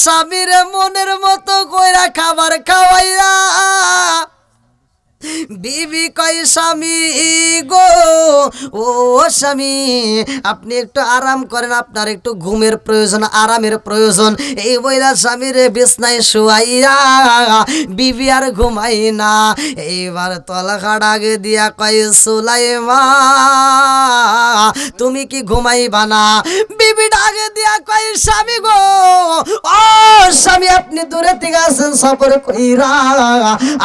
স্বামীর মনের মতো কইরা খাবার খাওয়াইয়া বিবি কয় স্বামী গো, ও স্বামী আপনি একটু আরাম করেন, আপনার একটু ঘুমের প্রয়োজন, আরামের প্রয়োজন। এই বইলা স্বামীর বিছনায় শুয়াইয়া বিবি আর ঘুমাই না। এইবার তলখা ডাকে দিয়া কয় সুলাইমা তুমি কি ঘুমাইবা না? বিবি ডাকে দিয়া কয় স্বামী গো, ও স্বামী আপনি দূরে থেকে আছেন সফর কইরা,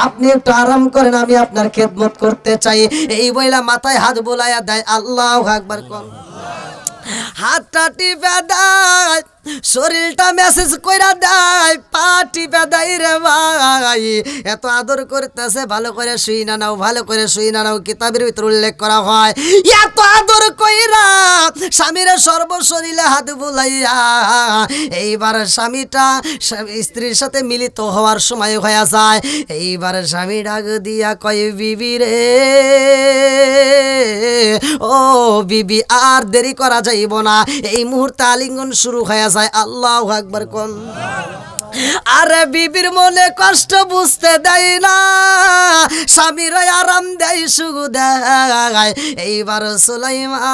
আপনি একটু আরাম করেন, আমি আপনার খেদমত করতে চাই। এই বইলা মাথায় হাত বুলাইয়া দেয়। আল্লাহু আকবার কোন। হাতটা টিপে দেয়, শরীরটা মেসেজ কইরা দেয়, পা টিপে দেয় রে ভাই। এত আদর করতেছে, ভালো করে শুই না নাও, ভালো করে শুই না নাও। কিতাবের ভিতর উল্লেখ করা হয় এত আদর কইরা স্বামীর সর্বশরীরে হাত বুলাইয়া এইবার স্বামীটা স্ত্রীর সাথে মিলিত হওয়ার সময় হয়ে যায়। এইবার স্বামী ডাক দিয়া কয় বিবি রে, ও বিবি আর দেরি করা যাইব না, এই মুহূর্তে আলিঙ্গন শুরু হয়ে যায়। আল্লাহু আকবার কোন। আরে বিবির মনে কষ্ট বুঝতে দেয় না, স্বামীর আরাম দেয়, সুখ দেয়। এইবার সুলাইমা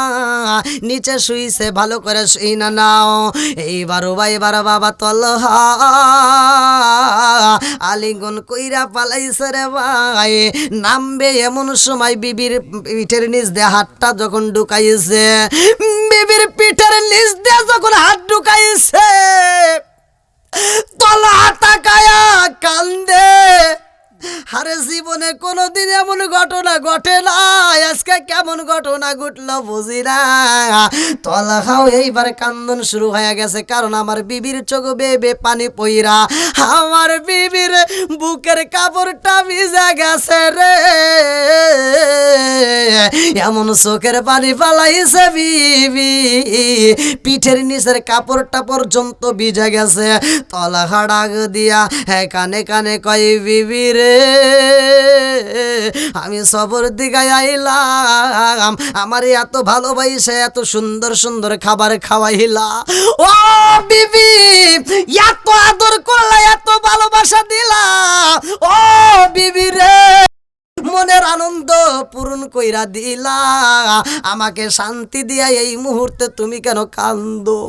নিচে শুইছে, ভালো করে শুই না নাও। এইবার এবার বাবা তলহা আলিঙ্গন কইরা পালাইছে রে ভাই। নামবে এমন সময় বিবির পিঠের নিচ দিয়ে হাতটা যখন ঢুকাইছে, বিবির পিঠের নিচ দিয়ে যখন হাত ঢুকাইছে, তলা তাকায়া কান্দে। আরে জীবনে কোনোদিন এমন ঘটনা ঘটে না, আজকে কেমন ঘটনা ঘটলো বুঝি না। তলহাও এইবার কান্দন শুরু হয়ে গেছে, কারণ আমার বিবির চোখ বেয়ে পানি পইরা আমার বিবির বুকের কাপড়টা ভিজে গেছে রে। এমন চোখের পানি পালাইছে বিবি, পিঠের নিচের কাপড়টা পর্যন্ত ভিজে গেছে। তলহা ডাক দিয়া হ্যাঁ কানে কানে কয় বিবি রে, আমি সবর দিগায় আইলাম, আমার এত ভালোবাসে এত সুন্দর সুন্দর খাবার খাওয়াইলা, ও বিবি এত আদর করলা, এত ভালোবাসা দিলা, ও বিবি রে মনের আনন্দ পূরণ কইরা দিলা, আমাকে শান্তি দিয়া এই মুহূর্তে তুমি কেন কান্দো?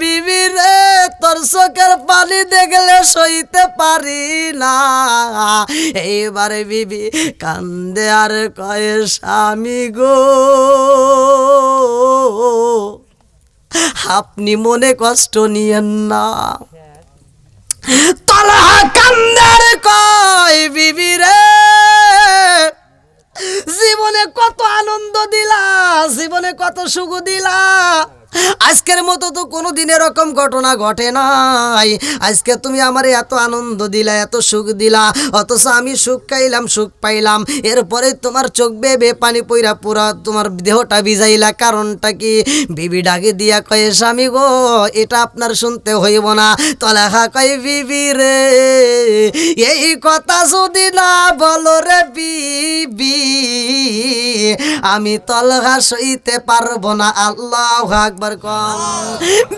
বিবি রে তোর চোখের পানি দেখলে সইতে পারি না। এইবারে বিবি কান্দে আর কয় স্বামী গো, আপনি মনে কষ্ট নিয়েন না। তলহা কান্দার কয় বিবি রে, জীবনে কত আনন্দ দিলা, জীবনে কত সুখ দিলা, আজকের মতো তো কোনোদিন এরকম ঘটনা ঘটে নাই। আজকে তুমি আমারে এত আনন্দ দিলা, এত সুখ দিলা, অথচ আমি সুখ খাইলাম, সুখ পাইলাম, এরপরে তোমার চোখ বেয়ে পানি পইরা পুরা তোমার দেহটা ভিজাইলা, কারণটা কি? বিবি ডাকে দিয়া কয়ে স্বামী গো, এটা আপনার শুনতে হইব না। তলহা কয় বিবি রে, এই কথা যদি না বলো রে বিবি, আমি তলহা সইতে পারবো না। আল্লাহু আকবার কোন।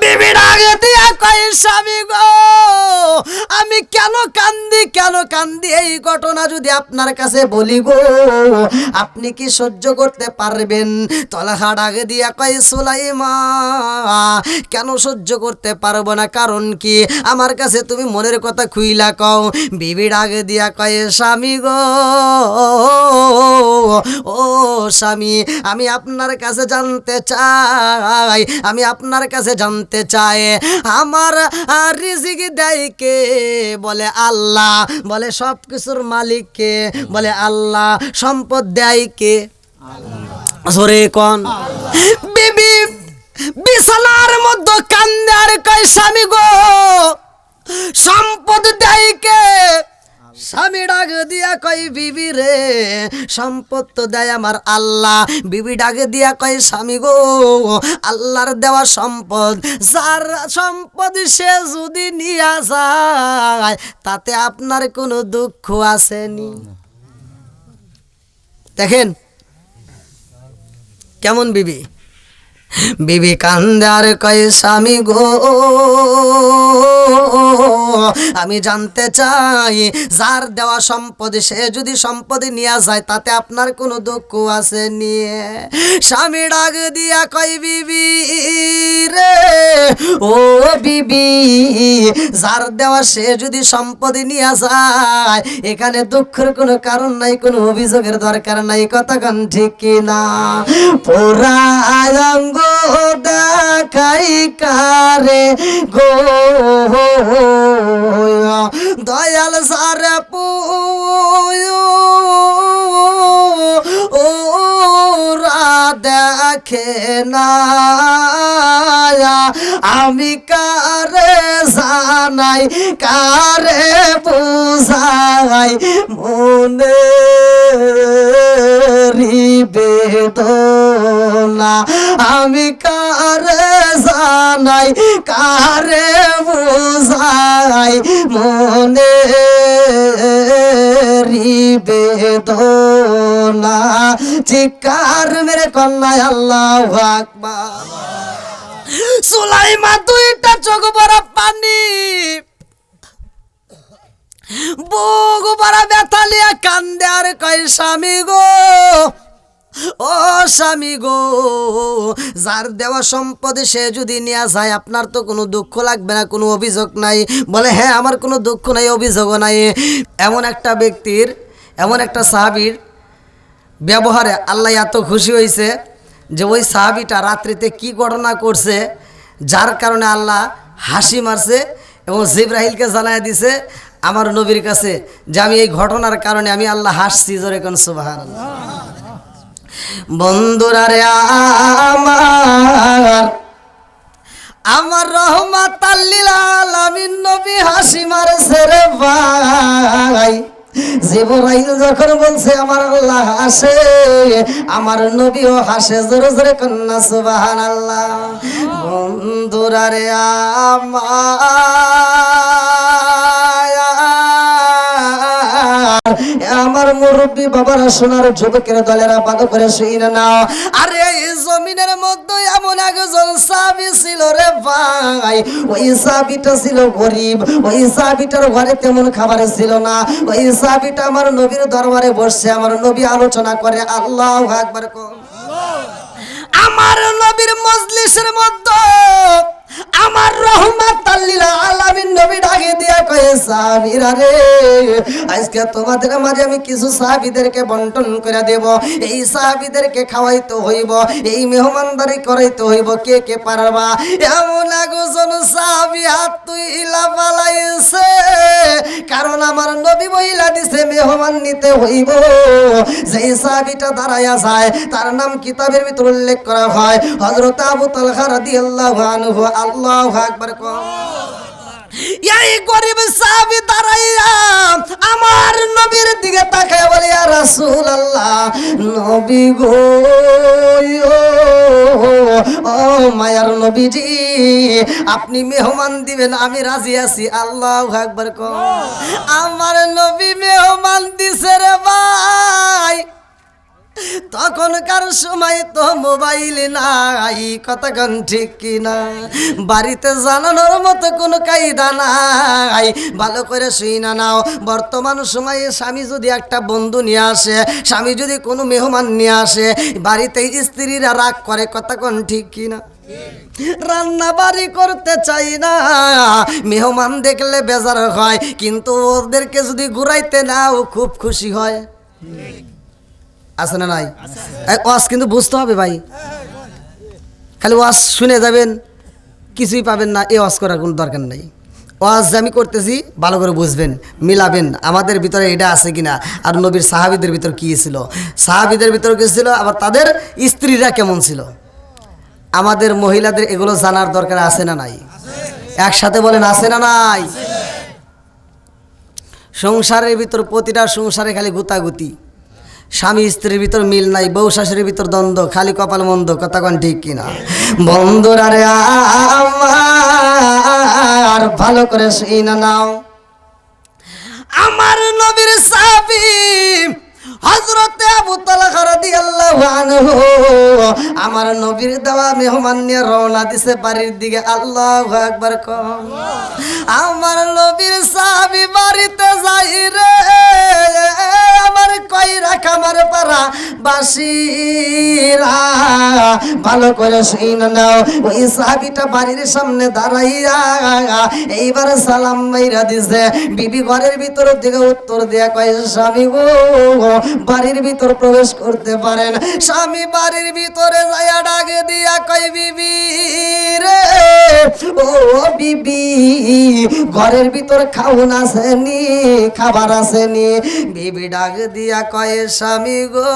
বিবি ডাকে দিয়া কয় স্বামী গো, আমি কেন কান্দি, কেন কান্দি, এই ঘটনা যদি আপনার কাছে বলি গো, আপনি কি সহ্য করতে পারবেন? তলহা ডাকে দিয়া কয় সুলাইমা, কেন সহ্য করতে পারবো না, কারণ কি? আমার কাছে তুমি মনের কথা খুইলা কও। বিবি ডাকে দিয়া কয় স্বামী গো, ও স্বামী আমি আপনার কাছে জানতে চাই, আমি আপনার কাছে জানতে চাই, আমার রিজিক দেয় কে? বলে আল্লাহ। বলে সব কিছুর মালিক কে? বলে আল্লাহ। সম্পদ দেয় কে? জোরে কোন। বিবি বিছানার মধ্যে কান্দে আর কয় স্বামী গো, সম্পদ দেয় কে? স্বামী ডাক দিয়া কয় বিবি রে, সম্পদ তো দেয় আমার আল্লাহ। বিবি ডাকে দিয়া কয় স্বামী গো, আল্লাহর দেওয়া সম্পদ, যার সম্পদ সে যদি নিয়ে যায় তাতে আপনার কোনো দুঃখ আসেনি। দেখেন কেমন বিবি। বিবি কান্দে আর কয় স্বামী গো, আমি জানতে চাই যার দেওয়া সম্পদ সে যদি সম্পদ নিয়ে যায় তাতে আপনার কোনো দুঃখ আছে নিয়ে? স্বামী ডাক দিয়া কই বিবি রে ও বিবি, যার দেওয়া সে যদি সম্পদ নিয়ে যায় এখানে দুঃখের কোনো কারণ নাই, কোনো অভিযোগের দরকার নাই। কতক্ষণ ঠিক কিনা? পোড়া অঙ্গ দেখাই কারে গো দয়াল সারে ওরা দেখে না, আমি কারে জানাই কারে বুঝাই মনে বেদনা, আমি কারে জানাই কারে বুঝাই মনে বেদনা। চিৎকার মেরে কন্যায় আল্লাহু আকবার। সুলাইমান দুইটা চোখ ভরা পানি, বুক ভরা ব্যথা লিয়া কান্দে আর কয় স্বামী গো ও স্বামী গো, যার দেওয়া সম্পদ সে যদি নিয়ে যায় আপনার তো কোনো দুঃখ লাগবে না, কোনো অভিযোগ নাই? বলে হ্যাঁ আমার কোনো দুঃখ নাই, অভিযোগও নাই। এমন একটা ব্যক্তির, এমন একটা সাহাবীর ব্যবহারে আল্লাহ এত খুশি হয়েছে যে ওই সাহাবীটা রাত্রিতে কি ঘটনা করছে যার কারণে আল্লাহ হাসি মারছে এবং জিবরাইলকে জানায় দিছে আমার নবীর কাছে যে আমি এই ঘটনার কারণে আমি আল্লাহ হাসছি। জোরে কোন সুবহানাল্লাহ। বন্ধুরা রে আমার রহমাতাল লিল আলামিন নবী হাসি মারছে রে ভাই। জিবরাইল যখন বলছে আমার আল্লাহ হাসে, আমার নবীও হাসে। জোরে জোরে কন্না সুবহানাল্লাহ। বন্ধুরা রে আমার মুরব্বী বাবারা সোনার যুবকের দলেরা ভালো করে শুনে নাও। আরে এই জমিনের মধ্যে এমন একজন সাহাবী ছিল রে ভাই, ওই সাহাবীটা ছিল গরিব, ওই সাহাবীটার ঘরে তেমন খাবার ছিল না। ওই সাহাবীটা আমার নবীর দরবারে বসছে, আমার নবী আলোচনা করে। আল্লাহু আকবার। আমার নবীর মজলিসের মধ্যে আমার রহমাতাল লিল আলামিন নবী ডাকে দিয়া কয় সাহাবীরা রে আজকে তোমাদের মাঝে আমি কিছু সাহাবীদেরকে বন্টন করে দেব, এই সাহাবীদেরকে খাওয়াইতে হইব, এই মেহমানদারি করাইতে হইব। কে কে পারবা? এমন একজন সাহাবী হাত তুইলা পালাইছে, কারণ আমার নবী বইলা দিছে মেহমান নিতে হইব। যেই সাহাবীটা দাঁড়ায়া যায় তার নাম কিতাবের ভিতর উল্লেখ করা হয় হযরত আবু তালহা রাদিয়াল্লাহু আনহু। আল্লাহু আকবার। এই গরিব সাহাবী দাঁড়াইয়া আমার নবীর দিকে তাকায় বলে ইয়া রাসূলুল্লাহ, নবী গো ও মায়ার নবীজি আপনি মেহমান দিবেন, আমি রাজি আছি। আল্লাহু আকবার। আমার নবী মেহমান দিছে রে ভাই। তখনকার সময় তো মোবাইল নাই, কতক্ষণ ঠিক কিনা? বাড়িতে জানানোর মতো কোনো কায়দা নাই। ভালো করে শুইনা নাও, বর্তমান সময়ে স্বামী যদি একটা বন্ধু নিয়ে আসে, স্বামী যদি কোনো মেহমান নিয়ে আসে, বাড়িতে স্ত্রীরা রাগ করে। কতক্ষণ ঠিক কিনা? রান্না বাড়ি করতে চাই না, মেহমান দেখলে বেজার হয়, কিন্তু ওদেরকে যদি ঘুরাইতে নাও খুব খুশি হয়। আছে না নাই? ওয়াজ কিন্তু বুঝতে হবে ভাই, খালি ওয়াজ শুনে যাবেন কিছুই পাবেন না, এই ওয়াজ করার কোনো দরকার নেই। ওয়াজ আমি করতেছি ভালো করে বুঝবেন, মিলাবেন আমাদের ভিতরে এটা আছে কিনা, আর নবীর সাহাবীদের ভিতর কি ছিল, সাহাবীদের ভিতর কি ছিল, আবার তাদের স্ত্রীরা কেমন ছিল। আমাদের মহিলাদের এগুলো জানার দরকার আছে না নাই? একসাথে বলেন আছে না নাই? সংসারের ভিতর প্রতিটা সংসারে খালি গুতাগুতি, স্বামী স্ত্রীর ভিতর মিল নাই, বউ শাশুড়ির ভিতর দ্বন্দ্ব, খালি কপাল মন্দ। কতক্ষণ ঠিক কিনা? বন্ধুরা রে আমার ভালো করে শুনে নাও, আমার নবীর সাহাবী হযরত আবু তালহা রাদিয়াল্লাহু আনহু আমার নবীর দেওয়া মেহমান নিয়ে রওনা দিছে বাড়ির দিকে। আল্লাহু আকবার। আমার নবী বাসীরা ভালো করে শুনে নাও। ওই সাহাবীটা বাড়ির সামনে দাঁড়াইয়া এইবার সালাম মাইরা দিছে। বিবি ঘরের ভিতর থেকে উত্তর দেয়া কয়, স্বামী গো বাড়ির ভিতর প্রবেশ করতে পারেন। স্বামী বাড়ির ভিতরে যায়া ডাকে দিয়া কয়, বিবি রে ও বিবি ঘরের ভিতর খাওন আসেনি, খাবার আসেনি। বিবি ডাক দিয়া কয়, স্বামী গো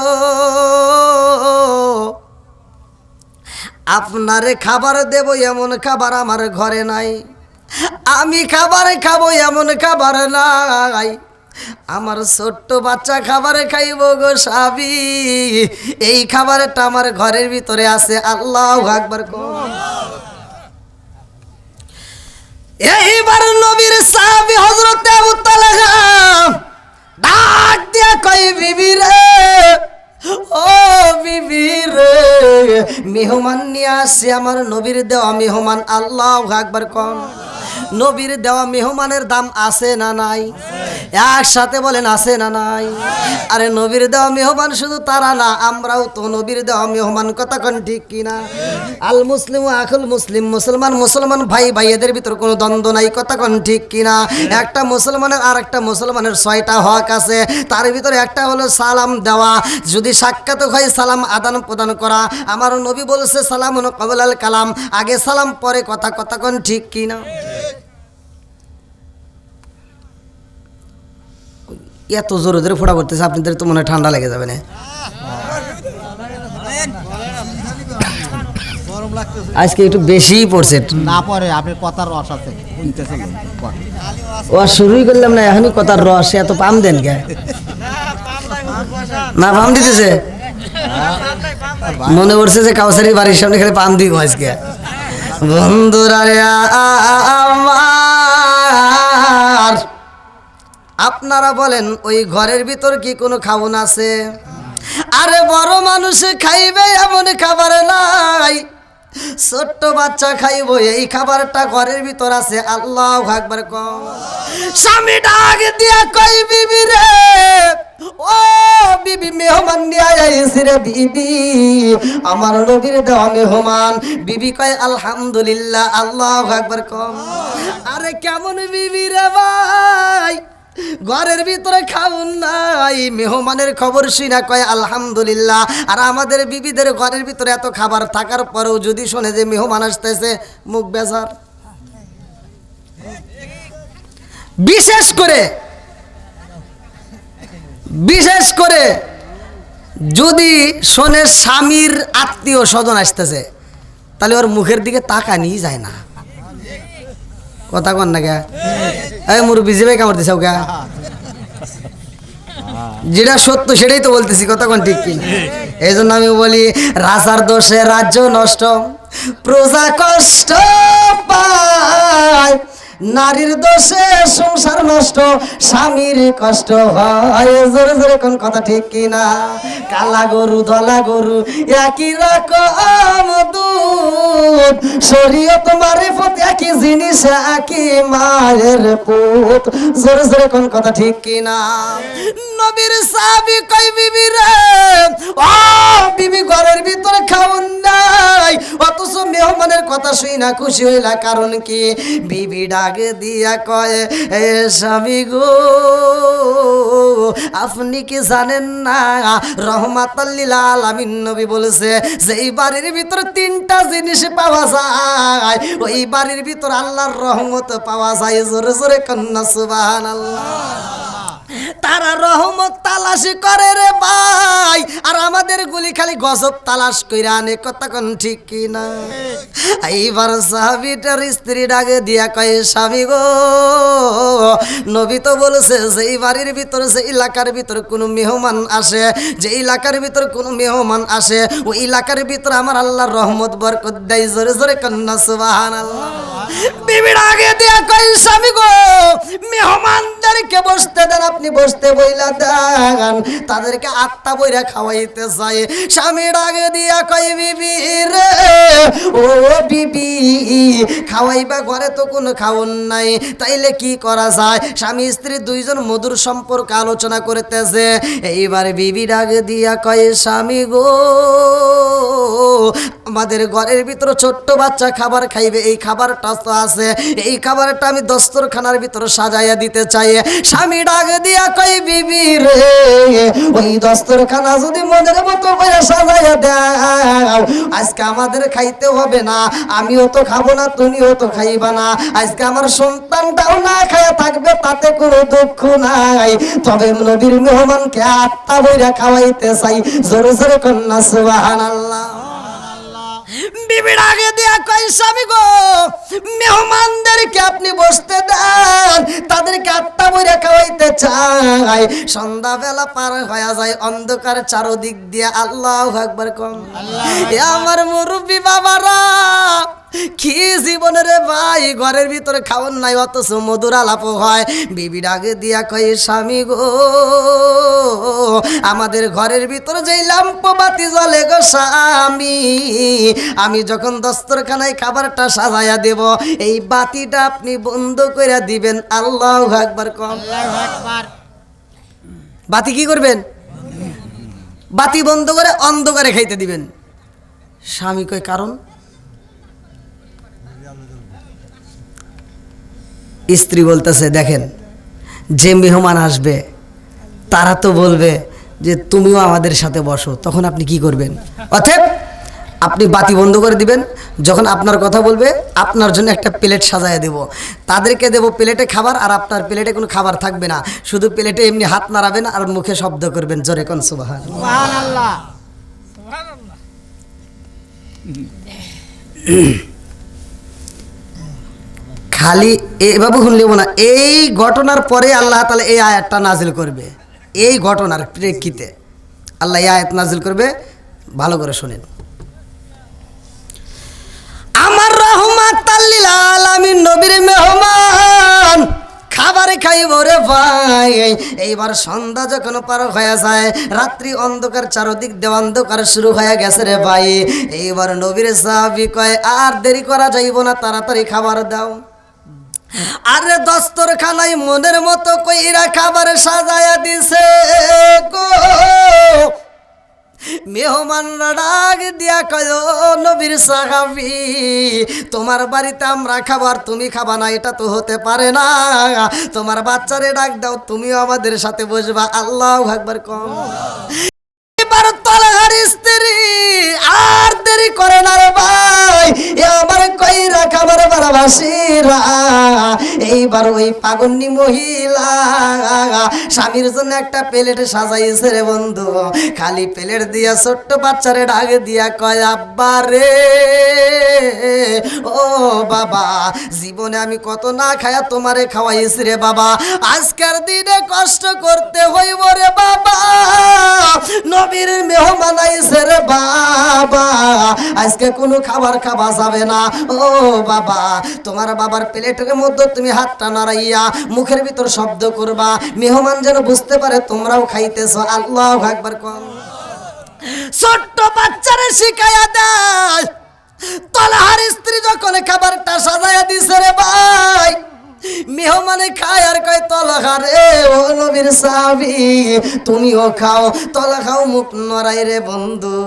আপনারে খাবার দেব এমন খাবার আমার ঘরে নাই, আমি খাবার খাবো এমন খাবার নাই, আমার ছোট্ট বাচ্চা খাবার খাইব গো স্বামী, এই খাবারটা আমার ঘরের ভিতরে আছে। আল্লাহু আকবার। এইবার নবীর সাহাবী হযরত আবু তালহা ডাক দিয়া কয়, বিবি রে ও বিবি রে মেহমান নিয়ে আসছে, আমার নবীর দেওয়া মেহমান। আল্লাহু আকবার কোন। নবীর দেওয়া মেহমানের দাম আছে না নাই? একসাথে বলেন আছে না নাই? আরে নবীর দেওয়া মেহমান শুধু তারা না, আমরাও তো নবীর দেওয়া মেহমান। কথা কোন ঠিক কিনা? আল মুসলিম আখুল মুসলিম, মুসলমান মুসলমান ভাই ভাইদের ভিতর কোনো দ্বন্দ্ব নাই। কথা কোন ঠিক কিনা? একটা মুসলমানের আর একটা মুসলমানের 6টা হক আছে, তার ভিতরে একটা হলো সালাম দেওয়া। যদি সাক্ষাৎ হয় সালাম আদান প্রদান করা। আমার নবী বলছে সালামুন ক্বাবলাল কালাম, আগে সালাম পরে কথা। কথা কোন ঠিক কিনা? এত জোরে জোরে ফোড়া করতেছে, আপনাদের তো মনে হয় ঠান্ডা লেগে যাবে না? আজকে একটু বেশিই পড়ছে না পরে আপনি কথার রস আছে শুনতেছেন ও শুরুই করলাম না, এখনই কথার রস। এত পাম দেন কে? না পাম দিতেছে, মনে পড়ছে যে কাউসারির বাড়ির সামনে খেলে পাম দিব আজকে। বন্ধুরা রে আমার, আপনারা বলেন ওই ঘরের ভিতর কি কোনো খাওন আছে? আরে বড় মানুষ খাইবে এমন খাবার নাই, ছোট্ট বাচ্চা খাইব এই খাবারটা ঘরের ভিতর আছে। আল্লাহু আকবার কও। স্বামী ডাক দিয়া কই, বিবি রে ও বিবি মেহমান নিয়ে আইছি রে বিবি, আমার নবীর দেওয়া মেহমান। বিবি কয় আলহামদুলিল্লাহ। আল্লাহু আকবার কও। আরে কেমন বিবি রে ভাই, ঘরের ভিতরে খাউন নাই, মেহমানের খবর শুনা কয় আলহামদুলিল্লাহ। আর আমাদের বিবিদের ঘরের ভিতরে এত খাবার থাকার পরেও যদি শোনে যে মেহমান আসতেছে, মুখ বেজার। বিশেষ করে যদি শোনে স্বামীর আত্মীয় স্বজন আসতেছে, তাহলে ওর মুখের দিকে তাকানি যায় না। কথা কন না কে? এই মুরব্বি জিবে কামড় দিছাও কে? যেটা সত্য সেটাই তো বলতেছি। কথা কোন ঠিক কি? এই জন্য আমি বলি, রাজার দোষে রাজ্য নষ্ট, প্রজা কষ্ট পায়, নারীর দোষে সংসার নষ্ট, স্বামীর কষ্ট হয়। জোরে জোরে কোন কথা ঠিক কিনা? কালা গরু ধলা গরু একই রকম দুধ, শরীয়ত মারিফত একই জিনিস, একই মায়ের পুত। জোরে জোরে কোন কথা ঠিক কিনা? নবীর সাহাবী কই, বিবি রে ও বিবি ঘরের ভিতরে খাওন নাই, অথচ মেহমানের কথা শুই না খুশি হইলা, কারণ কি? বিবি ডাকে দিয়া কয়, এ স্বামী গো আপনি কি জানেন না রহমাতাল লিল আলামিন নবী বলেছে যে এই বাড়ির ভিতর 3টা জিনিস পাওয়া যায়, ওই বাড়ির ভিতর আল্লাহর রহমত পাওয়া যায়। জোরে জোরে কন্যা সুবহানাল্লাহ। তারা রহমত তালাশি করে রে ভাই, আর আমাদের গুলি খালি গজব তালাশ কইরা আনে। কথা কোন ঠিক কিনা? এইবার সাহাবীটার স্ত্রী ডাকে দিয়া কয়, স্বামী গো নবী তো বলেছে যে এই বাড়ির ভিতর, যে এলাকার ভিতর কোনো মেহমান আসে, যে এলাকার ভিতর কোনো মেহমান আসে, ওই এলাকার ভিতর আমার আল্লাহর রহমত বরকত দেয়। জোরে জোরে কন্যা সুবহানাল্লাহ। বিবি ডাকে দিয়া কয়, স্বামী গো মেহমানদেরকে বসতে দেন, আপনি বসতে বইলা দেন, তাদেরকে আত্মা বইরা খাওয়াইতে চায়। স্বামী ডাকে দিয়া কয় বিবি রে, ও বিবি খাওয়াইবা, ঘরে তো কোনো খাওন নাই, তাইলে কি করা যায়? স্বামী স্ত্রী দুইজন মধুর সম্পর্ক আলোচনা করতেছে। এইবার বিবি ডাকে দিয়া কয় স্বামী গো, আমাদের ঘরের ভিতর ছোট্ট বাচ্চা খাবার খাইবে, এই খাবারটা তো আছে, এই খাবারটা আমি দস্তরখানার ভিতর সাজাইয়া দিতে চাই। স্বামী ডাক দিয়া কই বিবি রে, ওই দস্তরখানা যদি মনের মতো করে সাজাইয়া দাও, আজকে আমাদের খাইতে হবে না, আমিও তো খাবো না, তুমিও তো খাইবা না, আজকে আমার সন্তানটাও না খায়া থাকবে, তাতে কোনো দুঃখ নাই। তবে নবীর মেহমানকে আত্মা বইরা খাওয়াইতে চাই। জোরে জোরে কন্যা সুবহানাল্লাহ। বিবির আগে দিয়া কই স্বামী গো, মেহমানদেরকে আপনি বসতে দেন, তাদেরকে আত্মা বইরা খাওয়াইতে চাই। সন্ধ্যাবেলা পার হয়ে যায়, অন্ধকার চারদিক দিয়ে। আল্লাহু আকবার কম। এ আমার মুরব্বী বাবারা, কি জীবন রে ভাই, ঘরের ভিতরে খাওয়ান নাই, অথচ মধুর আলাপ হয়। বিবি ডাকে দিয়া কয় স্বামী গো, আমাদের ঘরের ভিতরে যেই ল্যাম্প বাতি জ্বলে গো স্বামী, আমি যখন দস্তরখানায় খাবারটা সাজাইয়া দেব, এই বাতিটা আপনি বন্ধ করে দিবেন। আল্লাহু আকবার কম। বাতি কি করবেন? বাতি বন্ধ করে অন্ধকারে খাইতে দিবেন। স্বামী কয় কারণ? স্ত্রী বলতেছে দেখেন, যে মেহমান আসবে তারা তো বলবে যে তুমিও আমাদের সাথে বসো, তখন আপনি কি করবেন? অতএব আপনি বাতি বন্ধ করে দিবেন, যখন আপনার কথা বলবে আপনার জন্য একটা প্লেট সাজায় দেব, তাদেরকে দেব প্লেটে খাবার, আর আপনার প্লেটে কোনো খাবার থাকবে না, শুধু প্লেটে এমনি হাত নাড়াবেন আর মুখে শব্দ করবেন, জোরে কোন সুবহানাল্লাহ। খালি এভাবে শুনলেব না, এই ঘটনার পরে আল্লাহ তাআলা এই আয়াতটা নাজিল করবে। এই ঘটনার প্রেক্ষিতে আল্লাহ এই আয়াত নাজিল করবে, ভালো করে শুনেন। আমার রাহমাতাল লিল আলামিন নবীর মেহমান খাবারে খাইব রে ভাই। এইবার সন্ধ্যা যখন পার হয়ে যায়, রাত্রি অন্ধকার, চারদিক দিয়ে অন্ধকার শুরু হয়ে গেছে রে ভাই। এইবার নবীর সাহাবী কয় আর দেরি করা যাইব না, তাড়াতাড়ি খাবার দাও। আরে দস্তরখানায় মনের মতো কইরা খাবার সাজায়া দিছে গো। মেহমানরা ডাক দিয়া কয় ও নবীর সাহাবী, তোমার বাড়িতে আমরা খাবার, তুমি খাবা না, এটা তো হতে পারে না। তোমার বাচ্চারে ডাক দাও, তুমিও আমাদের সাথে বসবা। আল্লাহু আকবার কম। এবার তলহার স্ত্রী আর দেরি করে না রে ভাই, আমার কইরা খাবার বারাবাসীরা। এইবার ওই পাগন্নি মহিলা স্বামীর জন্য একটা প্লেট সাজাইছে রে বন্ধু। খালি প্লেট দিয়া ছোট্ট বাচ্চারে ডাক দিয়া কয় আব্বা রে, ও বাবা, জীবনে আমি কত না খায়া তোমারে খাওয়াইছি রে বাবা, আজকের দিনে কষ্ট করতে হইব রে বাবা, নবীর মেহমান আইছে রে বাবা, আজকে কোনো খাবার খাওয়া যাবে না। ও বাবা, তোমার বাবার প্লেটের মধ্যে তুমি হাতটা নাড়াইয়া মুখের ভিতর শব্দ করবা, মেহমান যেন বুঝতে পারে তোমরাও খাইতেছো। আল্লাহু আকবার কর। ছোট্ট বাচ্চারে শিখাইয়া দেয়। তলহার স্ত্রী যখন খাবারটা সাজাইয়া দিছে রে ভাই, মেহমানে খায় আর কয় তলহা রে, ও নবীর সাহাবী তুমিও খাও। তলহাও মুখ নড়াই রে বন্ধু,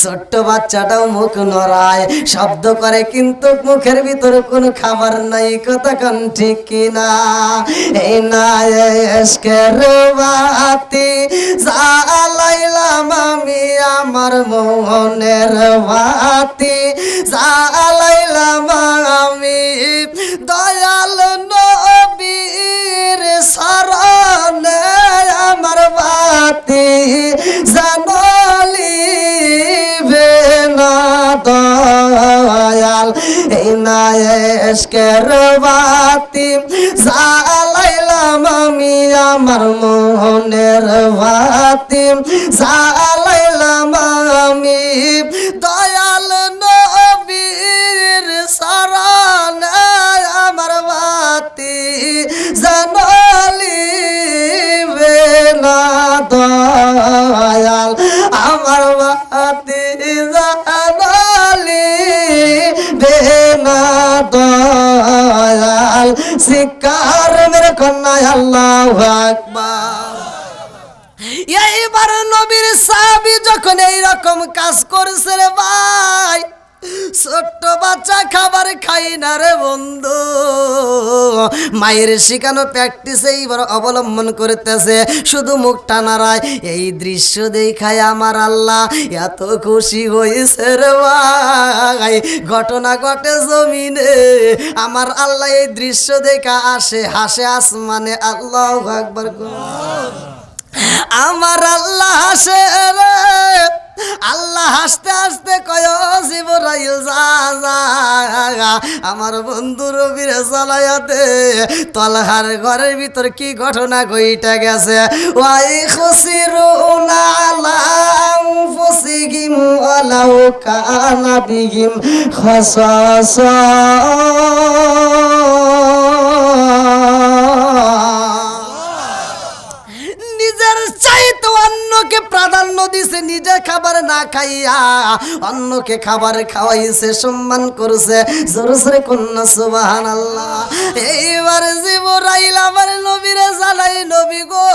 ছোট্ট বাচ্চাটাও মুখ নড়ায়, শব্দ করে, কিন্তু মুখের ভিতরে কোনো খাবার নাই। কথা কোন ঠিক কিনা? এই না এসকের বাতি জ্বালাইলাম আমি, আমার মনের বাতি জ্বালাইলাম আমি, দয়াল নবীর শরণে আমার বাতি জানলিবে না দয়াল। এই না এসকের বাতি জ্বালাইলাম আমি, আমার মনের বাতি জ্বালাইলাম আমি, দয়াল নবীর শরণে আমার বাতি জানলি চিৎকার মেরে কন্যা আল্লাহু আকবার। এইবার নবীর সাহাবী যখন এইরকম কাজ করছে রে ভাই, ছোট্ট বাচ্চা খাবার খাই না রে বন্ধু, মায়ের শিখানো প্র্যাকটিস এইবার অবলম্বন করতেছে, শুধু মুখটা নাড়ায়। এই দৃশ্য দেখায় আমার আল্লাহ এত খুশি হয়েছে রে ভাই, ঘটনা ঘটে জমিনে, আমার আল্লাহ এই দৃশ্য দেখা হাসে আসমানে। আল্লাহু আকবার। আমার আল্লাহ হাসে রে, আল্লাহ হাসতে হাসতে কয় জিবরাইল যা যা আমার বন্ধু রবির চালায়াতে তলহার ঘরের ভিতর কি ঘটনা ঘইটা গেছে। ওয়াই খুসিরুনা আলা আনফুসিহিম ওয়ালাউ কানা বিহিম খাসাসা। নিজের চাইতে অন্যকে প্রাধান্য দিছে, নিজে খাবার না খাইয়া অন্যকে খাবার খাওয়াইছে, সম্মান করছে। জোরে কন্যা সুবহানাল্লাহ। এইবার জিবরাইল আমার নবীরে জানাই, নবী গো,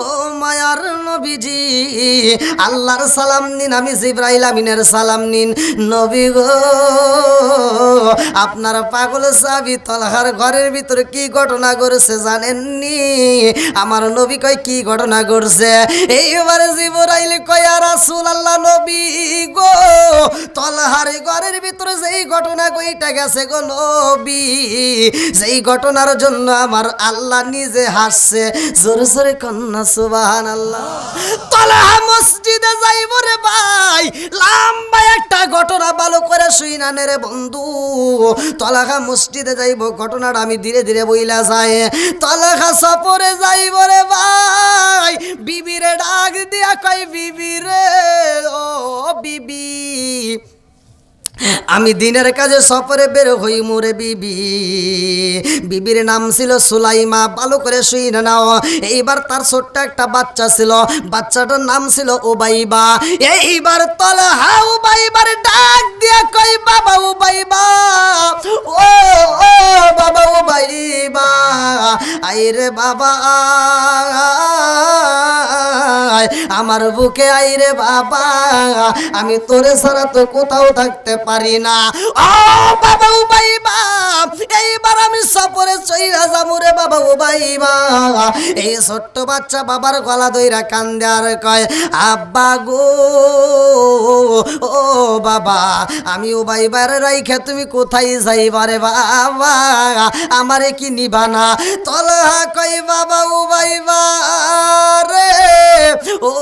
ও মায়ার নবীজি, আল্লাহর সালাম নিন, আমি জিবরাইল আমিনের সালাম নিন। নবী গো, আপনার পাগল সাহাবী তলহার ঘরের ভিতরে কি ঘটনা ঘটেছে জানেননি? আমার নবী কয় কি ঘটনা ঘটছে? এইবার জিবরাইল কয় ইয়া রাসূলুল্লাহ, নবী গো, তলহার ঘরের ভিতরে যেই ঘটনা কইটা গেছে গো নবী, যেই ঘটনার জন্য আমার আল্লাহ নিজে হাসছে। জোরে জোরে কন্যা সুবহানাল্লাহ। তলহা মসজিদে যাইব রে ভাই, লম্বা একটা ঘটনা ভালো করে শুইনা নে রে বন্ধু। তলহা মসজিদে যাইব, ঘটনাটা আমি ধীরে ধীরে বইলা যায়। তলহা সফরে যাইব রে ভাই, বিবিরে ডাক দিয়া কই, বিবি রে, ও বিবি, আমি দিনের কাজে সফরে বের হই মোরে বিবি। বিবির নাম ছিল সুলাইমা, ভালো করে শুই না নাও। এইবার তার ছোট্ট একটা বাচ্চা ছিল, বাচ্চাটার নাম ছিল উবাইবা। এইবার তলহা উবাইবার ডাক দিয়া কই, বাবা উবাইবা, ও ও বাবা উবাইবা, আইরে বাবা আমার বুকে আইরে বাবা, আমি তোরে ছাড়া তো কোথাও থাকতে পারি না। ও বাবা উবাইবা, এইবার আমি সফরে চইরা যাবো রে বাবা উবাইবা। এই ছোট্ট বাচ্চা বাবার গলা ধইরা কান্দে আর কয়, আব্বা গো, ও বাবা, আমি উবাইবার রাইখা তুমি কোথায় যাইবা রে বাবা, আমারে কি নিবা না? তলহা কই, বাবা উবাইবা রে, ও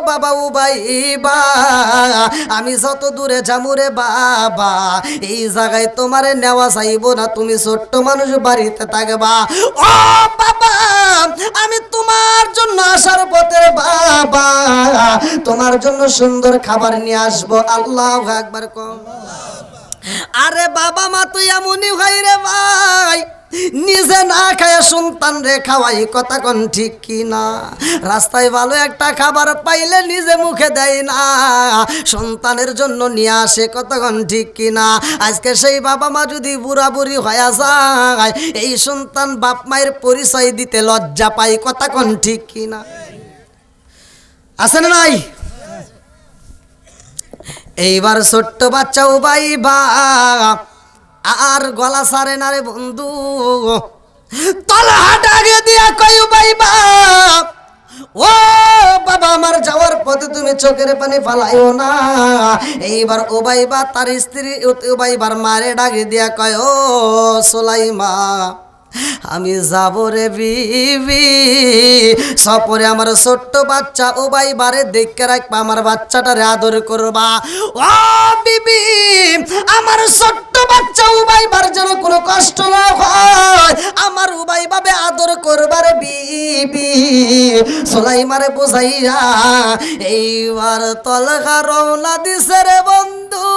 বাবা উবাইবা, আমি যত দূরে যামু রে বাবা, এই জায়গায় তোমারে নেওয়া যাইব না, তুমি ছোট্ট মানুষ বাড়িতে থাকবা। ও বাবা, আমি তোমার জন্য আসার পথে বাবা, তোমার জন্য সুন্দর খাবার নিয়ে আসবো। আল্লাহু আকবার কম। আরে বাবা মা তুই এমনই ভাই রে ভাই, নিজে না খায় সন্তান রে খাওয়াই, কথা কোন ঠিক কি না? রাস্তায় ভালো একটা খাবার পাইলে নিজে মুখে দেয় না, সন্তানের জন্য নিয়ে আসে, কথা কোন ঠিক কি না? আজকে সেই বাবা মা যদি বুড়া বুড়ি হয়ে যায়, এই সন্তান বাপ মায়ের পরিচয় দিতে লজ্জা পায়, কথা কোন ঠিক কি না? আছে না নাই? এইবার ছোট্ট বাচ্চা উবাইবা আর গলা সারে না রে বন্ধু। তলহা ডাকে দিয়া কই, উবাইবা, ও বাবা, আমার যাওয়ার পথে তুমি চোখের পানি ফালাইও না। এইবার উবাইবা তার স্ত্রী উবাইবার মারে ডাকে দিয়া কয়, ও সুলাইমা, আমি যাব রে বিবি, সপরে আমার ছোট্ট বাচ্চা উবাইবারে দেখে রাখবা, আমার বাচ্চাটারে আদর করবা। ও বিবি, আমার ছোট্ট বাচ্চা উবাইবার যেন কোনো কষ্ট না হয়, আমার উবাইবাবে আদর করবার বিবি। সুলাইমারে বুঝাইয়া এইবার তলহা রওনা দিছে রে বন্ধু।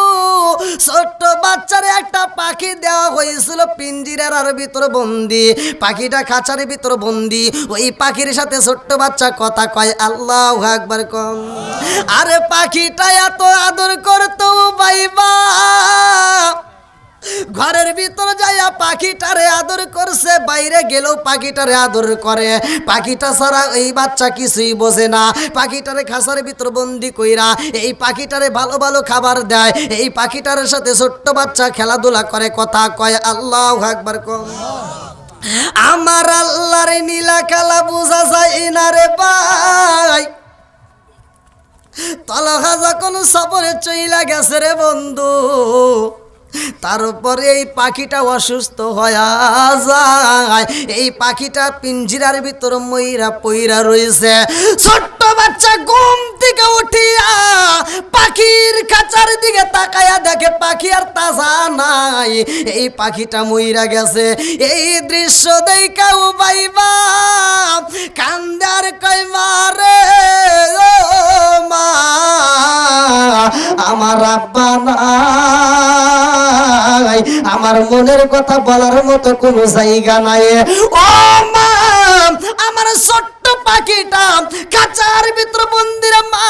ছোট্ট বাচ্চারে একটা পাখি দেওয়া হয়েছিল পিঞ্জিরার ভিতর বন্দি, পাখিটা খাঁচার ভিতর বন্দি। ওই পাখির সাথে ছোট্ট বাচ্চা কথা কয়, আল্লাহু আকবার কম। আরে পাখিটা এত আদর করতো উবাইবা, ঘরের ভিতর যাইয়া পাখিটারে আদর করছে, বাইরে গেলেও পাখিটারে আদর করে। পাখিটা ছাড়া এই বাচ্চা কিছুই বোঝে না। পাখিটারে খাঁচার ভিতর বন্দি কইরা এই পাখিটারে ভালো ভালো খাবার দেয়। এই পাখিটার সাথে ছোট্ট বাচ্চা খেলাধুলা করে, কথা কয়। আল্লাহু আকবার কম। আমার আল্লাহর নীলা কালা বুঝা যায় না রে ভাই। তলহা যখন সফরে চইলা গেছে রে বন্ধু, তারপরে এই পাখিটা অসুস্থ হয়ে যায়। এই পাখিটা পিঞ্জিরার ভিতর মইরা পইরা রয়েছে। ছোট্ট বাচ্চা ঘুম থেকে উঠিয়া পাখির খাঁচার দিকে তাকায়া দেখে পাখি আর তাজা নাই, এই পাখিটা মইরা গেছে। এই দৃশ্য দেখা উবাইবা কান্দার কই মারে ও মা, আমার আব্বা নাই, আমার মনের কথা বলার মতো কোনো জায়গা নাই। ও মা, আমার ছোট্ট পাখিটা খাঁচার ভিতর বন্দির মা,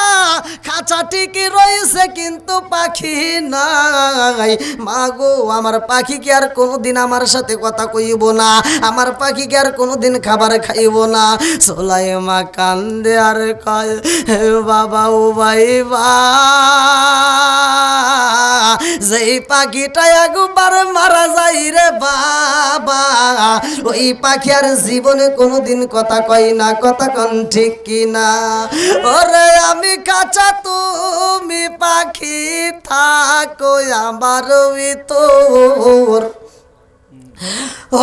খাঁচা ঠিকই রয়েছে কিন্তু পাখি নাই। মা গো, আমার পাখি কি আর কোনোদিন আমার সাথে কথা কইব না? আমার পাখি কি আর কোনোদিন খাবার খাইব না? সোলাইমা কান্দে আর কয়, হে বাবা ও ভাইবা, যেই পাখিটা একবার মারা যাই রে বাবা, ওই পাখি আর জীবনে কোনোদিন কথা কয় না, কথা কন ঠিক কিনা? ওরে আমি কাঁচা, তুমি পাখি থাকো আমার ভিতর।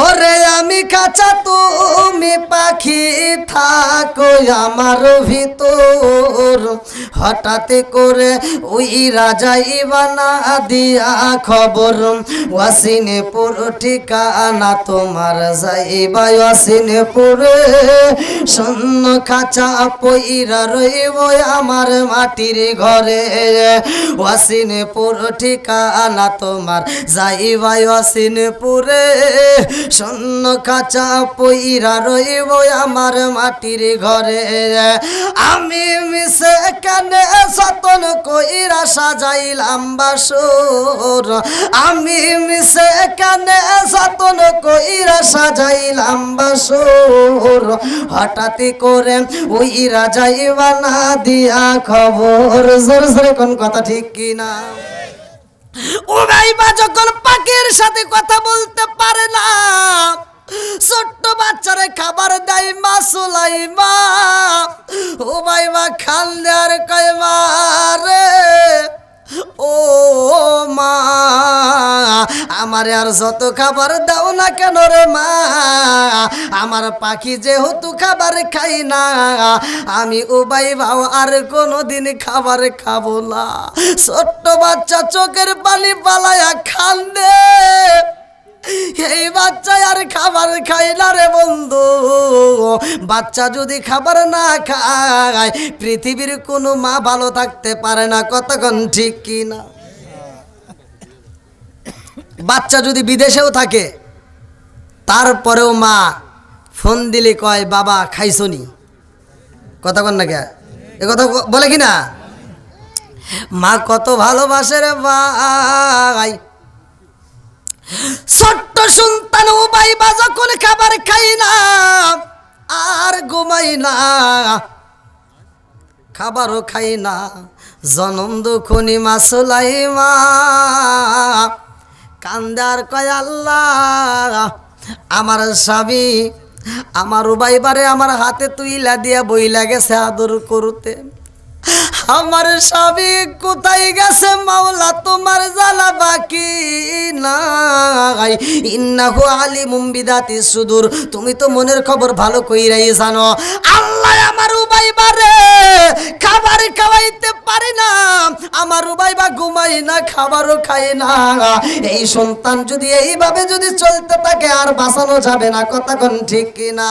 ওরে আমি কাঁচা, তুমি পাখি থাকো আমার ভিতর। হঠাৎ করে ওই রাজা ইবানা দিয়া খবর, ওয়াসিনপুর ঠিকানা তোমার যাইবা ওয়াসিনপুরে। শূন্য খাঁচা পইরা রইব আমার মাটির ঘরে, ওয়াসিনপুর ঠিকানা তোমার যাইবা ওয়াসিনপুরে। শূন্য খাঁচা পইরা রইব আমার মাটির ঘরে। আমি মিশে কানে যতন কইরা সাজাইলাম বাসর, আমি মিশে কানে যতন কইরা সাজাইলাম বাসর। হঠাৎ করে ওই রাজা ইবানা দিয়া খবর। জোরে জোরে কোন কথা ঠিক কিনা? উবাইবা যখন পাখির সাথে কথা বলতে পারে না, ছোট্ট বাচ্চারে খাবার দেয় মা সুলাইমা। উবাইবা খান্দে আর কয় মা রে, ও মা, আমারে আর যত খাবার দাও না কেন রে মা, আমার পাখি যেহেতু খাবার খাই না, আমি উবাইবাও আর কোনোদিন খাবার খাবো না। ছোট্ট বাচ্চা চোখের পানি পালায়া কান্দে। এই বাচ্চা আর খাবার খায় না রে বন্ধু। বাচ্চা যদি খাবার না খায়, পৃথিবীর কোনো মা ভালো থাকতে পারে না, কতক্ষণ ঠিক কি না? বাচ্চা যদি বিদেশেও থাকে, তারপরেও মা ফোন দিলে কয় বাবা খাইছনি, কথা কন না কে? এ কথা বলে কি না? মা কত ভালোবাসে রে ভাই। ছোট্ট সন্তান উবাইবা যখন খাবার খাই না আর ঘুমাই না, খাবারও খাই না, জনম দুখনি মা সুলাইমা কান্দার কয় আল্লাহ, আমার স্বামী আমার উবাইবারে আমার হাতে তুইলা দিয়া বইলা গেছে আদর করতে। আমার স্বামী কোথায় গেছে মাওলা তোমার জানা বাকি নাই। ইন্নাহু আলিমুম বিদাতি সুদূর, তুমি তো মনের খবর ভালো কইরাই জানো। আল্লাহ আমার উবাইবারে খাবার খাওয়াইতে পারে না, আমার উবাইবা ঘুমাই না, খাবারও খায় না। এই সন্তান যদি এইভাবে যদি চলতে থাকে আর বাঁচানো যাবে না, কথা কোন ঠিক কিনা?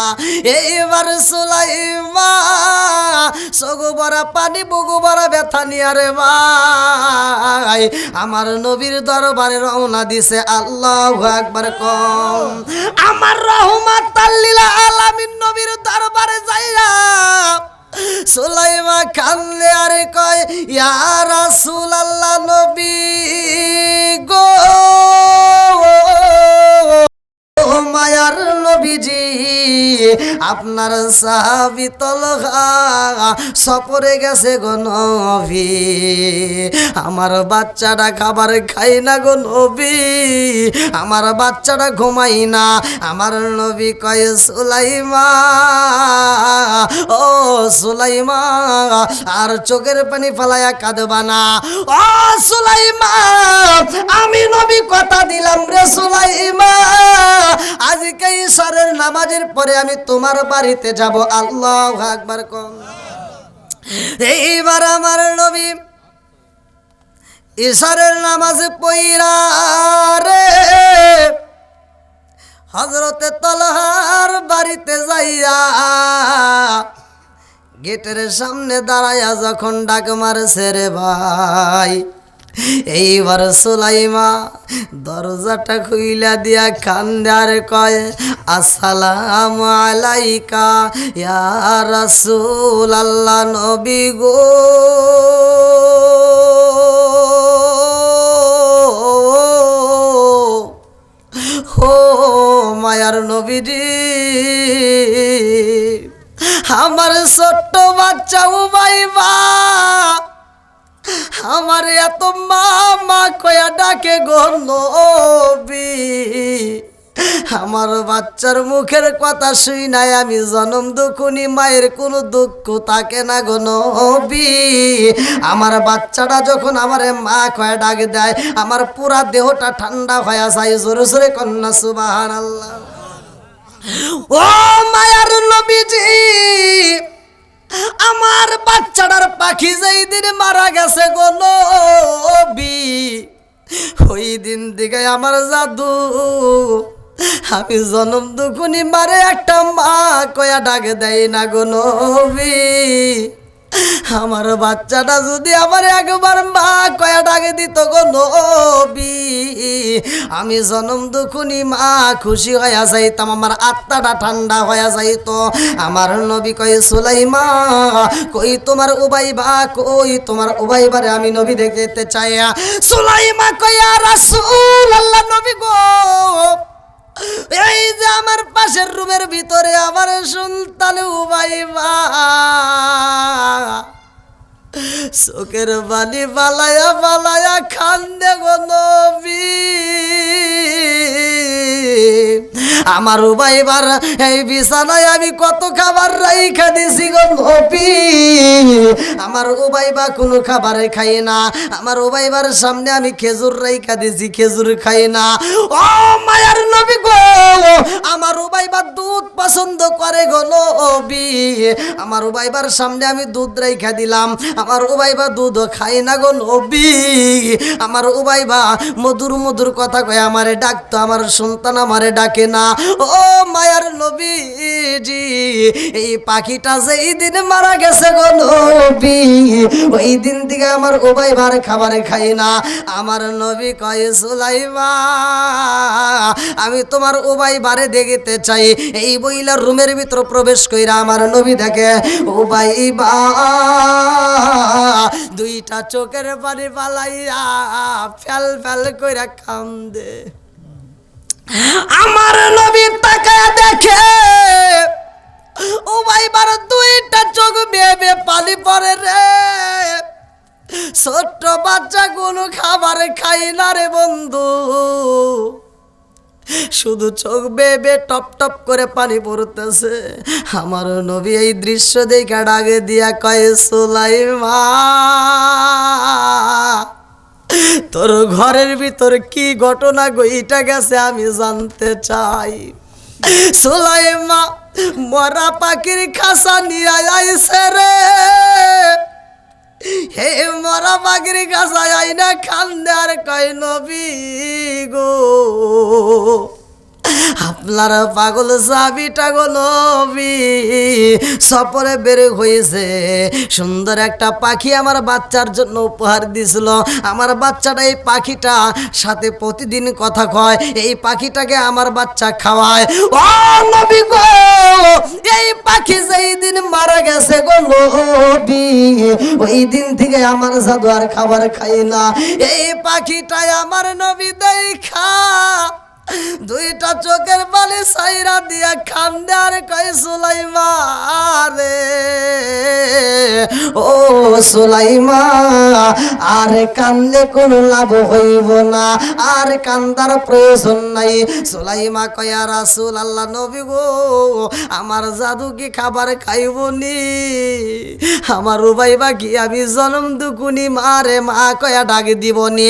এইবার সুলাইমা সগু বড়া পানি বুগু বড়া ব্যথা নিয়ে রে ভাই আমার নবীর দরবারে রওনা দিছে। আল্লাহু আকবার কম। আমার রহমাতাল লিল আলামিন নবীর দরবারে যাইয়া সুলাইমা কান্দে আর কয় ইয়া রাসূলুল্লাহ, নবী গো আপনার সাহাবী তলহা সফরে গেছে গো নবী, আমার বাচ্চাটা খাবার খাই না গো নবী, আমার বাচ্চাটা ঘুমাই না। আমার নবী কয় সুলাইমা, ও সুলাইমা, আর চোখের পানি ফালায়া কাঁদবা না। ও সুলাইমা, আমি নবী কথা দিলাম রে সুলাইমা, আজকে ঈশ্বরের নামাজের পরে আমি তোমার বাড়িতে যাব। আল্লাহু আকবার কম। এইবার আমার নবী ঈশ্বরের নামাজে পইরা রে হযরতে তলহার বাড়িতে যাইয়া গেটের সামনে দাঁড়ায়া যখন ডাক মারছে রে ভাই, এইবার সুলাইমা দরজাটা খুইলা দিয়া কান্দার কয় আসসালামু আলাইকা ইয়া রাসূলুল্লাহ, নবী গো ও মায়ার নবীজি, আমার ছোট্ট বাচ্চা উবাইবা আমার এত মা মা কয়া ডাকে গো নবী, আমার বাচ্চার মুখের কথা শুই নাই আমি জনম দুঃখুনি, মায়ের কোনো দুঃখ থাকে না গো নবী। আমার বাচ্চাটা যখন আমারে মা কয়া ডাক দেয় আমার পুরা দেহটা ঠান্ডা হয়ে যায়। জোরে জোরে কন্যা সুবহানাল্লাহ। ও মায়ার নবীজি, আমার বাচ্চাটার পাখি যেই দিন মারা গেছে গো নবী, ওই দিন থেকে আমার জাদু, আমি জনম দুঃখুনি মারে একটা মা কয়া ডাক দেয় না গো নবী। আমার বাচ্চাটা যদি আমার একবার মা কয়া ডাকে দিত গো নবী, আমি জনম দুঃখুনি মা খুশি হয়ে যাইতাম, আমার আত্মাটা ঠান্ডা হয়ে যাইত। আমার নবী কই সুলাইমা কই তোমার উবাইবা, কই তোমার উবাইবারে আমি নবী দেখতে চাই। সুলাইমা কই ইয়া রাসূলুল্লাহ, নবী গো এই যে আমার পাশের রুমের ভিতরে আমার সন্তান উবাইবা চোখের বালি বালায়া বালায়া কান্দে গো নবী, আমার উবাইবার এই বিছানায় আমি কত খাবার রাইখা দিছি গো নবী, আমার উবাইবা কোনো খাবার খাই না, আমার উবাইবার সামনে আমি খেজুর রাইখা দিছি খেজুর খাই না। ও মায়ার নবী গো, আমার উবাইবা দুধ পছন্দ করে গো নবী, আমার উবাইবার সামনে আমি দুধ রাইখা দিলাম, আমার উবাইবা দুধ খাই না গো নবী, আমার উবাইবা মধুর মধুর কথা কয় আমারে ডাকতো, আমার সন্তান আমারে ডাকে না। ও মায়ার নবীজি, এই পাখিটা যেই দিন মারা গেছে গো নবী, ওই দিন থেকে আমার উবাইবার খাবার খাই না। আমার নবী কয় সুলাইমা, আমি তোমার উবাইবারে দেখতে চাই। এই বইলার রুমের ভিতর প্রবেশ কইরা আমার নবী দেখে উবাইবা দুইটা চোখের পানি পালাইয়া ফেল ফেল কইরা কান্দে। আমার নবী তাকায়া দেখে উবাইবার দুইটা চোখ বেয়ে বেয়ে পানি পড়ে রে, ছোট্ট বাচ্চা কোনো খাবার খাই না রে বন্ধু, শুধু চোখ বেয়ে বেয়ে টপ টপ করে পানি পড়তেছে। আমার নবী এই দৃশ্য দেখে ডাকে দিয়া কয় সুলাইমা, তোর ঘরের ভিতর কি ঘটনা গইটা গেছে আমি জানতে চাই। সুলাইমা মরা পাখির খাসা নিয়ে আইছে রে, হে মরা পাখির খাসা আইনা কান্দে আর কয় নবী গো, আপনার পাগল সাবিটা গো নবী সফরে বের হয়েছে, সুন্দর একটা পাখি আমার বাচ্চার জন্য উপহার দিছিল, আমার বাচ্চাটা এই পাখিটা সাথে প্রতিদিন কথা কয়, এই পাখিটাকে আমার বাচ্চা খাওয়ায়। ও নবী গো, এই পাখি যেই দিন মারা গেছে গো নবী, ওই দিন থেকে আমার জাদু আর খাবার খাই না। এই পাখিটাই আমার নবী দেখা দুইটা চোখের পানি সাইরা দিয়া কান্দে আর কয় সুলাইমা রে ও সুলাইমা আর কান্দলে কোনো লাভ হইব না, আর কান্দার প্রয়োজন নাই। সুলাইমা কয়া রাসূল আল্লাহ নবী গো আমার জাদু কি খাবার খাইব নি, আমার উবাইবা কি আমি জন্ম দুকুনি মারে মা কয়া ডাক দিব নি।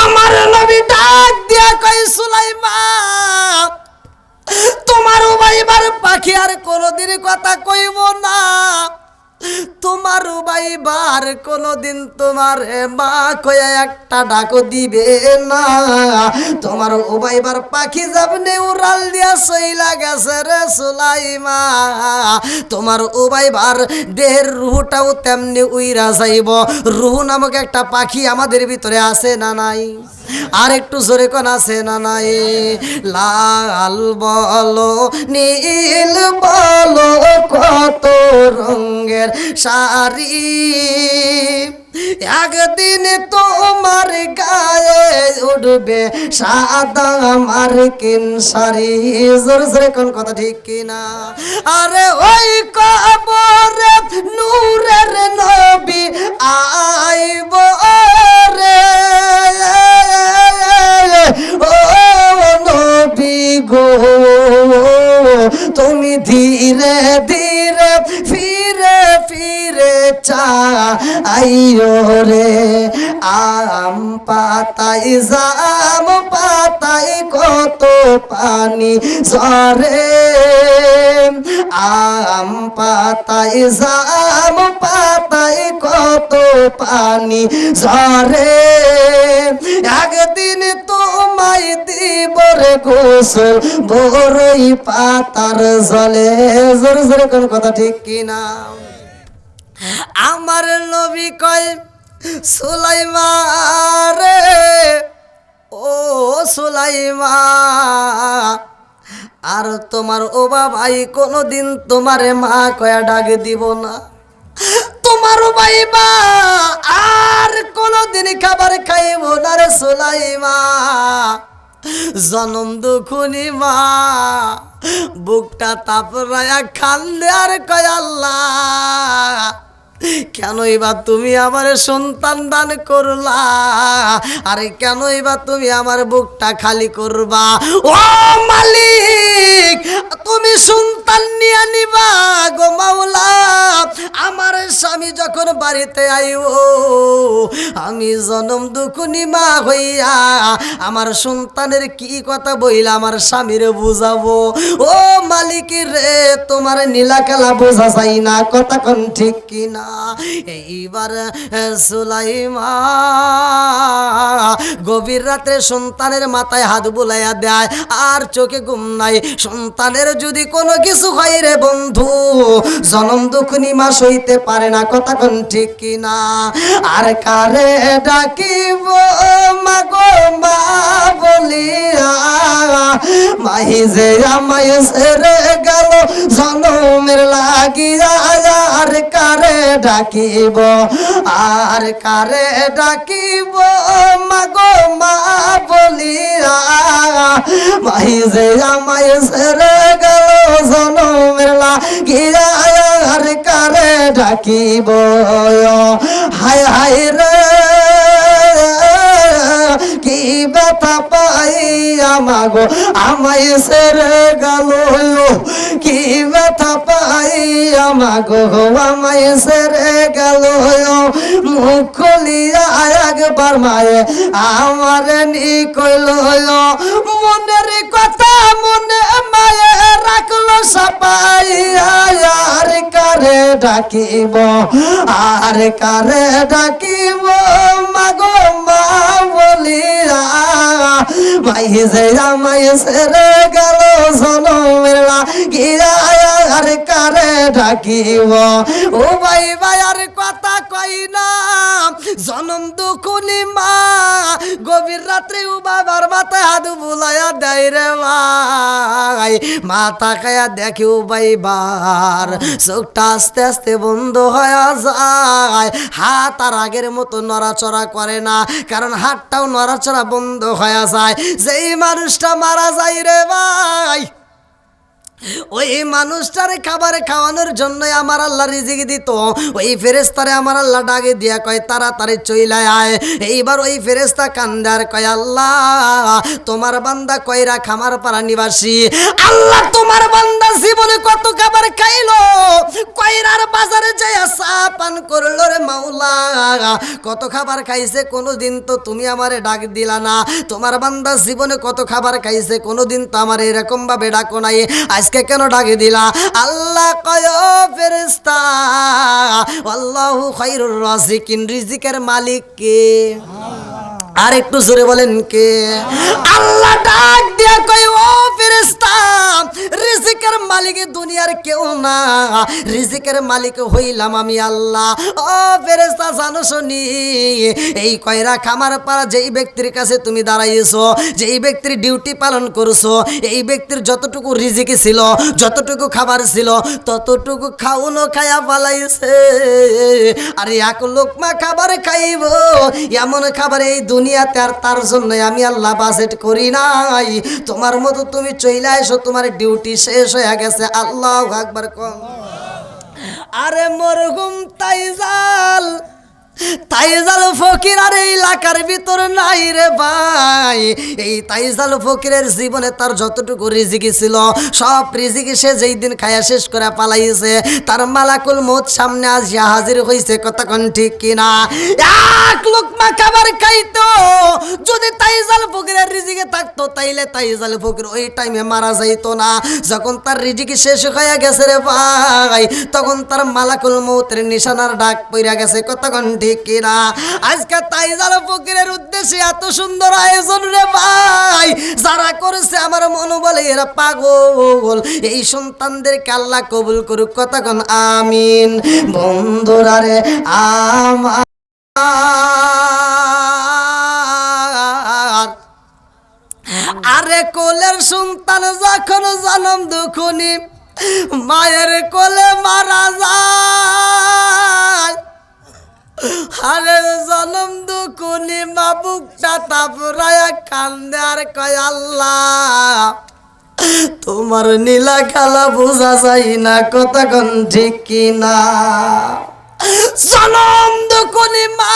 আমার নবী ডাক দিয়া কয় সুলাইমা তোমার উবাইবার পাখি আর কোনদিন কথা কইব না, তোমার উবাইবার কোনদিন তোমার মা কয়া একটা ডাকো দিবে না। তোমার উবাইবার পাখি যাবনে উড়াল দিয়া সইলা গেছে রে সুলাইমা, তোমার উবাইবার দেহের রুহটাও তেমনি উইরা যাইব। রুহ নামক একটা পাখি আমাদের ভিতরে আছে না নাই? আর একটু জোরে কোন আছে না নাই? লাল বলো নীল বলো কত রঙের শাড়ি, একদিন তোমার গায়ে উঠবে সাদা মার্কিন শাড়ি। জোরে জোরে কোন কথা ঠিক কিনা? আরে ওই কবরে নূরের নবী আইব রে ও নবী গো, তুমি ধীরে ধীরে ফিরে ফিরে চাইও রে। আম পাতাই জাম পাতাই কত পানি ঝরে, আম পাতাই জাম পাতাই কত পানি ঝরে, একদিন তোমায় দিব রে গোসল বড়ই পাতার জলে। জোরে জোরে কোন কথা ঠিক কিনা? আমার নবী কয় সুলাইমা রে ও সুলাইমা আর তোমার ও বাবাই কোনদিন তোমারে মা কয়া ডাক দিব না, তোমার বাইবা আর কোনদিন খাবার খাইব না রে সুলাইমা। জনম দুখুনি মা বুকটা তাপরায়া কান্দে আর কয় আল্লাহ কেনই বা তুমি আমার সন্তান দান করলা, আরে কেনই বা তুমি আমার বুকটা খালি করবা? ও মালিক তুমি সন্তান নিয়ে নিবা গো মাওলা। আমার স্বামী যখন বাড়িতে আইও আমি জনম দুখুনি মা হইয়া আমার সন্তানের কি কথা বইলা আমার স্বামীরে বুঝাবো? ও মালিক রে তোমার নীলা খেলা বোঝা যায় না, কথা কোন ঠিক কিনা? এইবার সুলাইমা গভীর রাতে সন্তানের মাথায় হাত বুলাইয়া দেয়, আর চোখে ঘুম নাই। সন্তানের যদি কোনো কিছু হয় রে বন্ধু জনম দুখনি মা সইতে পারে না, কথা কোন ঠিক কিনা? আর কারে ডাকিব মাগো মা বলিয়া, মাহি যে আমায় ছেড়ে গেল জনমের লাগিয়া, আর কারে ডাকিব আর কারে ডাকিব মাগো মা বলিয়া, মাহি যে আমায় ছেড়ে গেল জনমের লাগিয়া, আর কারে ডাকিব? হায় হায় রে কি ব্যথা পাই আমাগো আমায় ছেড়ে গেল, কি ব্যথা পাই আমাগো আমায় ছেড়ে গেল। মুখ খুলিয়া একবার মায়ে আমার নি কইল, মনের কথা মনে মায়ে রাখলো সাপাইয়া, আর কারে ডাকিব আর কারে ডাকিব মাগো মা বলিয়া, মাই যে আমায় ছেড়ে গেল জনমের লাগিয়া, আর কারে ডাকিব ও ভাই ভাই আর কথা কই না জনম দুখুনি মা গভীর রাত্রে ও বাবার মাথায় হাত বুলাইয়া দেয় রে ভাই মা তাকায়া দেখে ও ভাই বার চোখটা আস্তে আস্তে বন্ধ হয়ে যায় হাত আর আগের মতো নড়াচড়া করে না কারণ হাতটাও নড়াচড়া বন্ধ হয়ে যায় যেই মানুষটা মারা যায় রে ভাই ওই মানুষটারে খাবার খাওয়ানোর জন্য আমার আল্লাহ রিজিক দিত ওই ফেরেশতারে আমার আল্লাহ ডাকে দিয়া কয় তাড়াতাড়ি চইলা আয় এইবার ওই ফেরেশতা কান্দার কয় আল্লাহ তোমার বান্দা কয়রা খামার পাড়া নিবাসী আল্লাহ তোমার বান্দা জীবনে কত খাবার খাইলো কয়রার বাজারে যাইয়া চা পান করলো রে মাওলা কত খাবার খাইছে কোনোদিন তো তুমি আমারে ডাক দিলা না তোমার বান্দা জীবনে কত খাবার খাইছে কোনোদিন তো আমার এরকম ভাবে ডাকো নাই আজকে কেন ডাকে দিলা আল্লাহ কয় ও ফেরেশতা আল্লাহু খায়রুর রাজিকিন রিজিকের মালিক কে আর একটু জোরে বলেন কে আল্লাহ ডাক দিয়া কয় ও ফেরেশতা রিজিকের মালিক দুনিয়ার কেউ না রিজিকের মালিক হইলাম আমি আল্লাহ ও ফেরেশতা জানো শুনি এই কয়রা খামার পাড়া যেই ব্যক্তির কাছে তুমি দাঁড়াইছো যেই ব্যক্তির ডিউটি পালন করছো এই ব্যক্তির যতটুকু রিজিক ছিল যতটুকু খাবার ছিল ততটুকু খাওনো খায়া পালাইছে আর এক লোকমা খাবার খাইব এমন খাবার এই দুনিয়াতে আর তার জন্য আমি আল্লাহ বাজেট করি নাই তোমার মতো তুমি চইলা এসো তোমার ডিউটি শেষ হয়ে গেছে আল্লাহু আকবার কোন আরে মরহুম তাইজাল ফকির আর এই এলাকার ভিতর নাই রে ভাই এই তাইজাল ফকিরের জীবনে তার যতটুকু রিজিকি ছিল সব রিজিকি সে যেই দিন খায়া শেষ করে পালাইছে তার মালাকুল মউত সামনে আসিয়া হাজির হইছে কতক্ষণ ঠিক কিনা এক লোকমা খাবার খাইতো যদি তাইজাল ফকিরের রিজিকে থাকতো তাইলে তাইজাল ফকির ওই টাইমে মারা যাইতো না যখন তার রিজিকি শেষ হয়ে গেছে রে ভাই তখন তার মালাকুল মউতের নিশানার ডাক পইরা গেছে কতক্ষণ ঠিক কিনা আজকে তাইজাল ফকিরের উদ্দেশ্যে এত সুন্দর আয়োজন রে ভাই যারা করেছে আমার মনে বলে এরা পাগল এই সন্তানদেরকে আল্লাহ কবুল করুক কতক্ষণ আমিন বন্ধুরা রে আমার আরে কোলের সন্তান যখন জন্ম দুখুনি মায়ের কোলে মারা যায় আরে জনম দুকুনি মা বুকটা তাপরায়া কান্দে আর কয় আল্লাহ তোমার নীলা খেলা বোঝা যায় না কতক্ষণ ঠিক কিনা জনম দুকুনি মা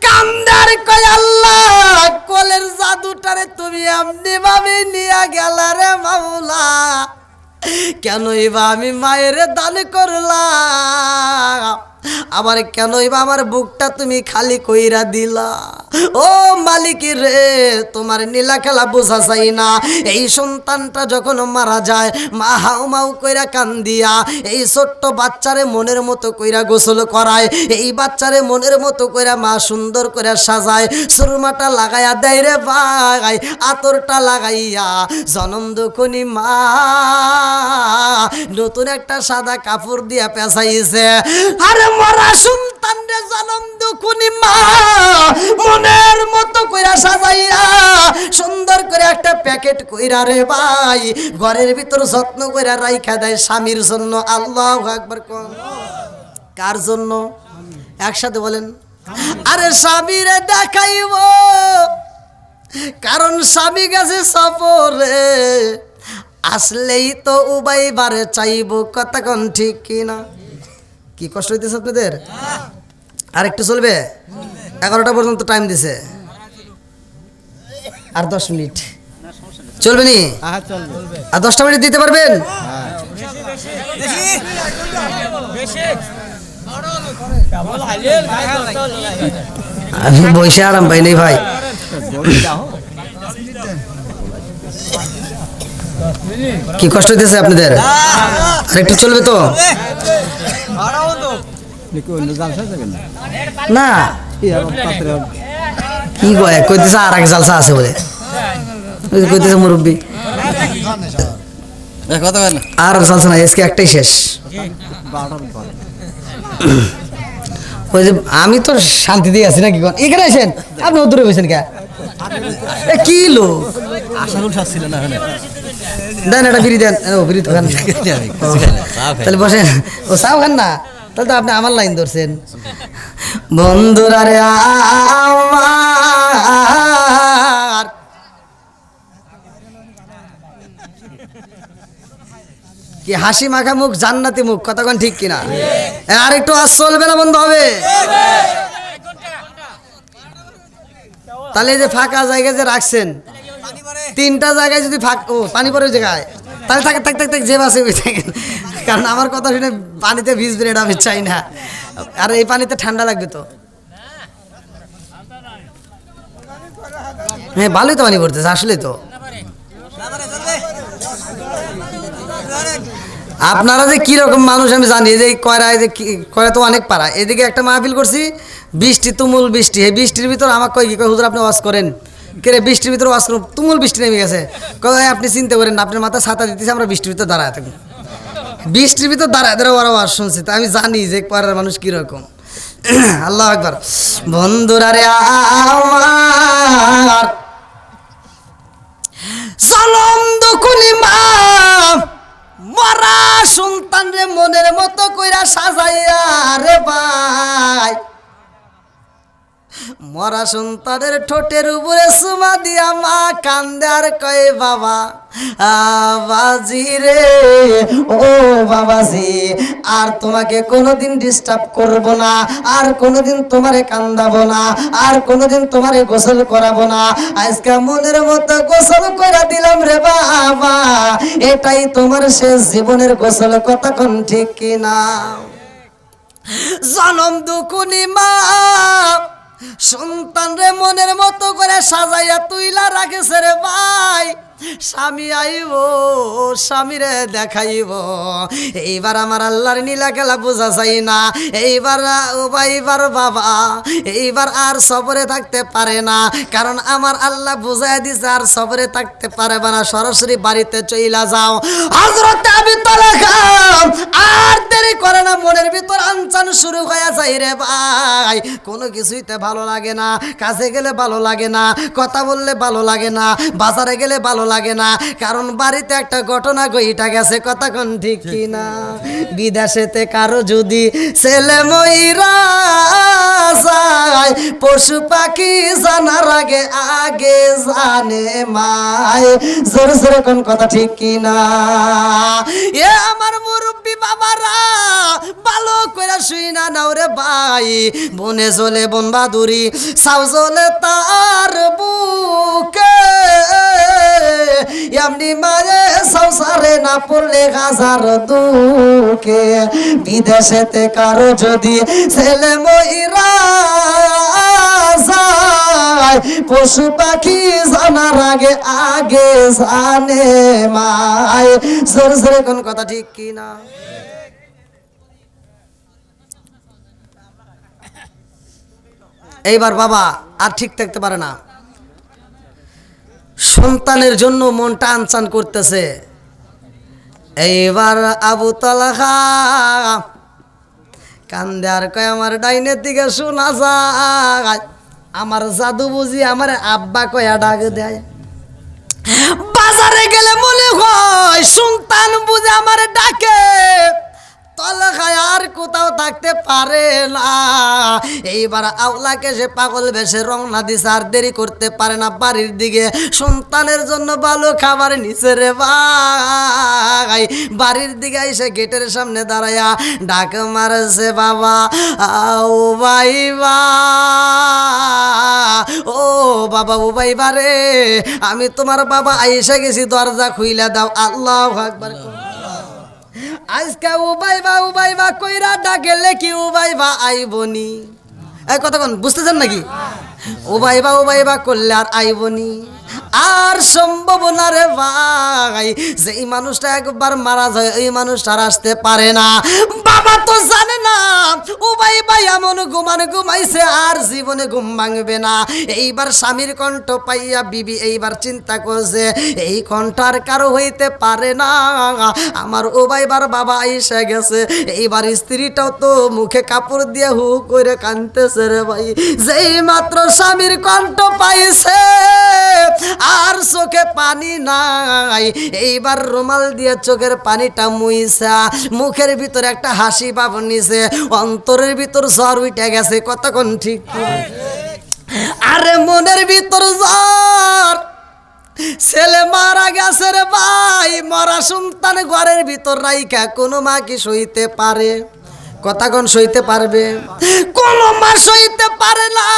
কান্দে আর কয় আল্লাহ কোলের জাদুটারে তুমি এমনি ভাবে নিয়ে গেলা রে মাওলা কেনই বা আমি মায়ের দান করলাম আবার কেনই বা আমার বুকটা তুমি খালি কইরা দিলা ও মালিক রে তোমার নীলা খেলা বোঝা যায় না এই সন্তানটা যখন মারা যায় মা হাউ মাউ কইরা কান্দিয়া এই ছোট্ট বাচ্চারে মনের মতো কইরা গোসল করায় এই বাচ্চারে মনের মতো কইরা মা সুন্দর করে সাজায় সুরমাটা লাগাইয়া দেয় রে ভাই আতরটা লাগাইয়া জনম দুখুনি মা নতুন একটা সাদা কাপড় দিয়া পেঁচাইছে আরে মরা সন্তান রে জনম দুখুনি মা মনের মতো কইরা সাজাইয়া সুন্দর করে একটা প্যাকেট কইরা রে ভাই ঘরের ভিতর যত্ন কইরা রাইখা দেয় স্বামীর জন্য আল্লাহু আকবার কোন কার জন্য একসাথে বলেন আরে স্বামীরে দেখাইব কারণ স্বামী গেছে সফরে আসলেই তো উবাই বারে চাইব কতক্ষণ ঠিক কিনা কি কষ্ট হইতেছে আপনাদের আর একটু চলবে 11টা পর্যন্ত টাইম দিছে আর 10 মিনিট চলবে নি আর 10টা মিনিট দিতে পারবেন আমি বসে আরাম পাই নাই ভাই কি কষ্ট হইতেছে আপনাদের আর একটু চলবে তো না কি কয় কইতেছে আর এক জালসা আছে বলে কইতেছে মুরব্বী কত বেলা আর চলছে না, আজকে একটাই শেষ। 12টার পরে। ওই যে আমি তো শান্তি দিয়ে আছি নাকি, এখানে আসেন আপনি দূরে বসেন কে, এ কি লোক, আসার উঠাস ছিল না ওখানে দেন এটা বিড়ি দেন, ও বিড়ি তো খান না। তাহলে বসেন, ও চাও খান না, তাহলে তো আপনি আমার লাইন ধরছেন। বন্ধুরা রে আমার, কি হাসি মাখা মুখ জান্নাতি মুখ, কতক্ষণ ঠিক কিনা? আর একটু আজ চলবে না, বন্ধ হবে। তাহলে এই যে ফাঁকা জায়গায় যে রাখছেন, 3টা জায়গায় যদি ও পানি পড়ে জায়গায়, তাহলে থাক থাক থাক থাক, যে বাসে ওই থাকেন, কারণ আমার কথা শুনে পানিতে ভিজবেন এটা আমি চাই না, আর এই পানিতে ঠান্ডা লাগবে তো। হ্যাঁ ভালোই তো পানি পড়তেছে আসলে তো। আপনারা যে কিরকম মানুষ আমি জানি, যে কয়রা, এই যে কয়রা তো অনেক পাড়া, এদিকে একটা মাহফিল করছি, বৃষ্টি তুমুল বৃষ্টি, এই বৃষ্টির ভিতর আমাকে কয় কি কয়, হুজুর আপনি ওয়াজ করেন, কে রে বৃষ্টির ভিতরে ওয়াজ করুন, তুমুল বৃষ্টি নেমে গেছে, কয় আপনি চিন্তা করেন না, আপনার মাথায় ছাতা দিতেছে, আমরা বৃষ্টির ভিতর দাঁড়ায় থাকি, বৃষ্টির ভিতর দাঁড়ায় দাঁড়ায় ওরা ওয়াজ শুনছি, তা আমি জানি যে পাড়ার মানুষ কীরকম। আল্লাহ আকবার। বন্ধুরা রে আমার, সালাম দুকুনি মা মরা সন্তান রে মনের মতো কইরা সাজাইয়া রে ভাই, মরা সন্তানের ঠোঁটের উপরে সুমা দিয়া মা কান্দে আর কয় বাবা বাবাজি রে, ও বাবাজি, আর তোমাকে কোনোদিন ডিস্টার্ব করব না, আর কোনোদিন তোমারে কান্দাবো না, আর কোনোদিন তোমারে গোসল করাবো না, আজকে মনের মতো গোসল করে দিলাম রে বাবা, এটাই তোমার শেষ জীবনের গোসল, কতক্ষণ ঠিক কিনা? জনম দুকুনি মা সন্তান রে মনের মতো করে সাজাইয়া তুইলা রাখেছে রে ভাই, স্বামী আইব স্বামীরে দেখাইব, এইবার আমার আল্লাহর নীলা খেলা বোঝা যায় না, এইবার ও ভাইবার বাবা এইবার আর সবরে থাকতে পারে না, কারণ আমার আল্লাহ বুঝাই দিছে আর সবরে থাকতে পারবে না, সরাসরি বাড়িতে চইলা যাও। হযরত আবু তালহা আর দেরি করে না, মনের ভিতর আনচান শুরু হয়ে যায় রে ভাই, কোনো কিছুইতে ভালো লাগে না, কাছে গেলে ভালো লাগে না, কথা বললে ভালো লাগে না, বাজারে গেলে ভালো লাগে না, কারণ বাড়িতে একটা ঘটনা ঘইটা গেছে, কতক্ষণ ঠিক কিনা? বিদেশেতে কারো যদি ছেলে মইরা যায়, পশু পাখি জানার আগে আগে জানে মায়, জোরে জোরে কোন কথা ঠিক কিনা? এ আমার মুরব্বী বাবারা ভালো করে শুই না নাও রে ভাই, বনে চলে বন বাদুরি, সাউ চলে তার বুকে, এমনি মায়ে সংসারে না পড়লে হাজার দুঃখে, বিদেশেতে কারো যদি ছেলে মইরা যায়, পশু পাখি জানার আগে আগে জানে মায়, জোরে জোরে কোন কথা ঠিক কিনা? এইবার বাবা আর ঠিক থাকতে পারে না, সন্তানের জন্য মনটা আনচান করতেছে, এইবার আবু তালহা কান্দে আর কয় আমার ডাইনের দিকে শোনা যায়, আমার জাদু বুঝি আমার আব্বা কয়া ডাক দেয়, বাজারে গেলে মনে হয় সন্তান বুঝে আমার ডাকে, তালহায় আর কোথাও থাকতে পারে না, এইবার আওলাকে সে পাগল বেশে রওনা দিছে, আর দেরি করতে পারে না বাড়ির দিকে, সন্তানের জন্য ভালো খাবার নিছে রে ভাই, বাড়ির দিকে এসে গেটের সামনে দাঁড়ায়া ডাক মারছে বাবা ও ভাইবা, ও বাবা ও ভাইবা রে, আমি তোমার বাবা আইসা গেছি, দরজা খুইলা দাও। আল্লাহু আকবার। আজকে উবাইবা কইরা ডাকেলে কি উবাইবা আইবনি, এই কতক্ষণ বুঝতেছেন নাকি? ও ভাইবা করলে আর আইবনি, আর সম্ভব না রে ভাই। যে এই মানুষটা একবার মারা যায় এই মানুষটা আর আসতে পারে না। বাবা তো জানে না ও ভাই এমন ঘুমাইছে আর জীবনে ঘুম ভাঙবে না। এইবার স্বামীর কণ্ঠ পাইয়া বিবি এইবার চিন্তা করছে এই কণ্ঠ আর কারো হইতে পারে না, আমার ও ভাইবার বাবা আইসা গেছে। এইবার স্ত্রীটাও তো মুখে কাপড় দিয়ে হু করে কাঁদতেছে রে ভাই। যেই মাত্র স্বামীর কণ্ঠ পাইছে আর চোখে পানি নাই, এইবার রুমাল দিয়ে চোখের পানিটা মুইছা মুখের ভিতরে একটা হাসি ভাব নিছে, অন্তরের ভিতর জ্বর উঠে গেছে। কতক্ষণ ঠিক কি? আরে মনের ভিতর জ্বর, ছেলে মারা গেছে রে ভাই, মরা সন্তান ঘরের ভিতর রাইখা কোনো মা কি সইতে পারে? কতক্ষণ সইতে পারবে? কোন মা সইতে পারে না,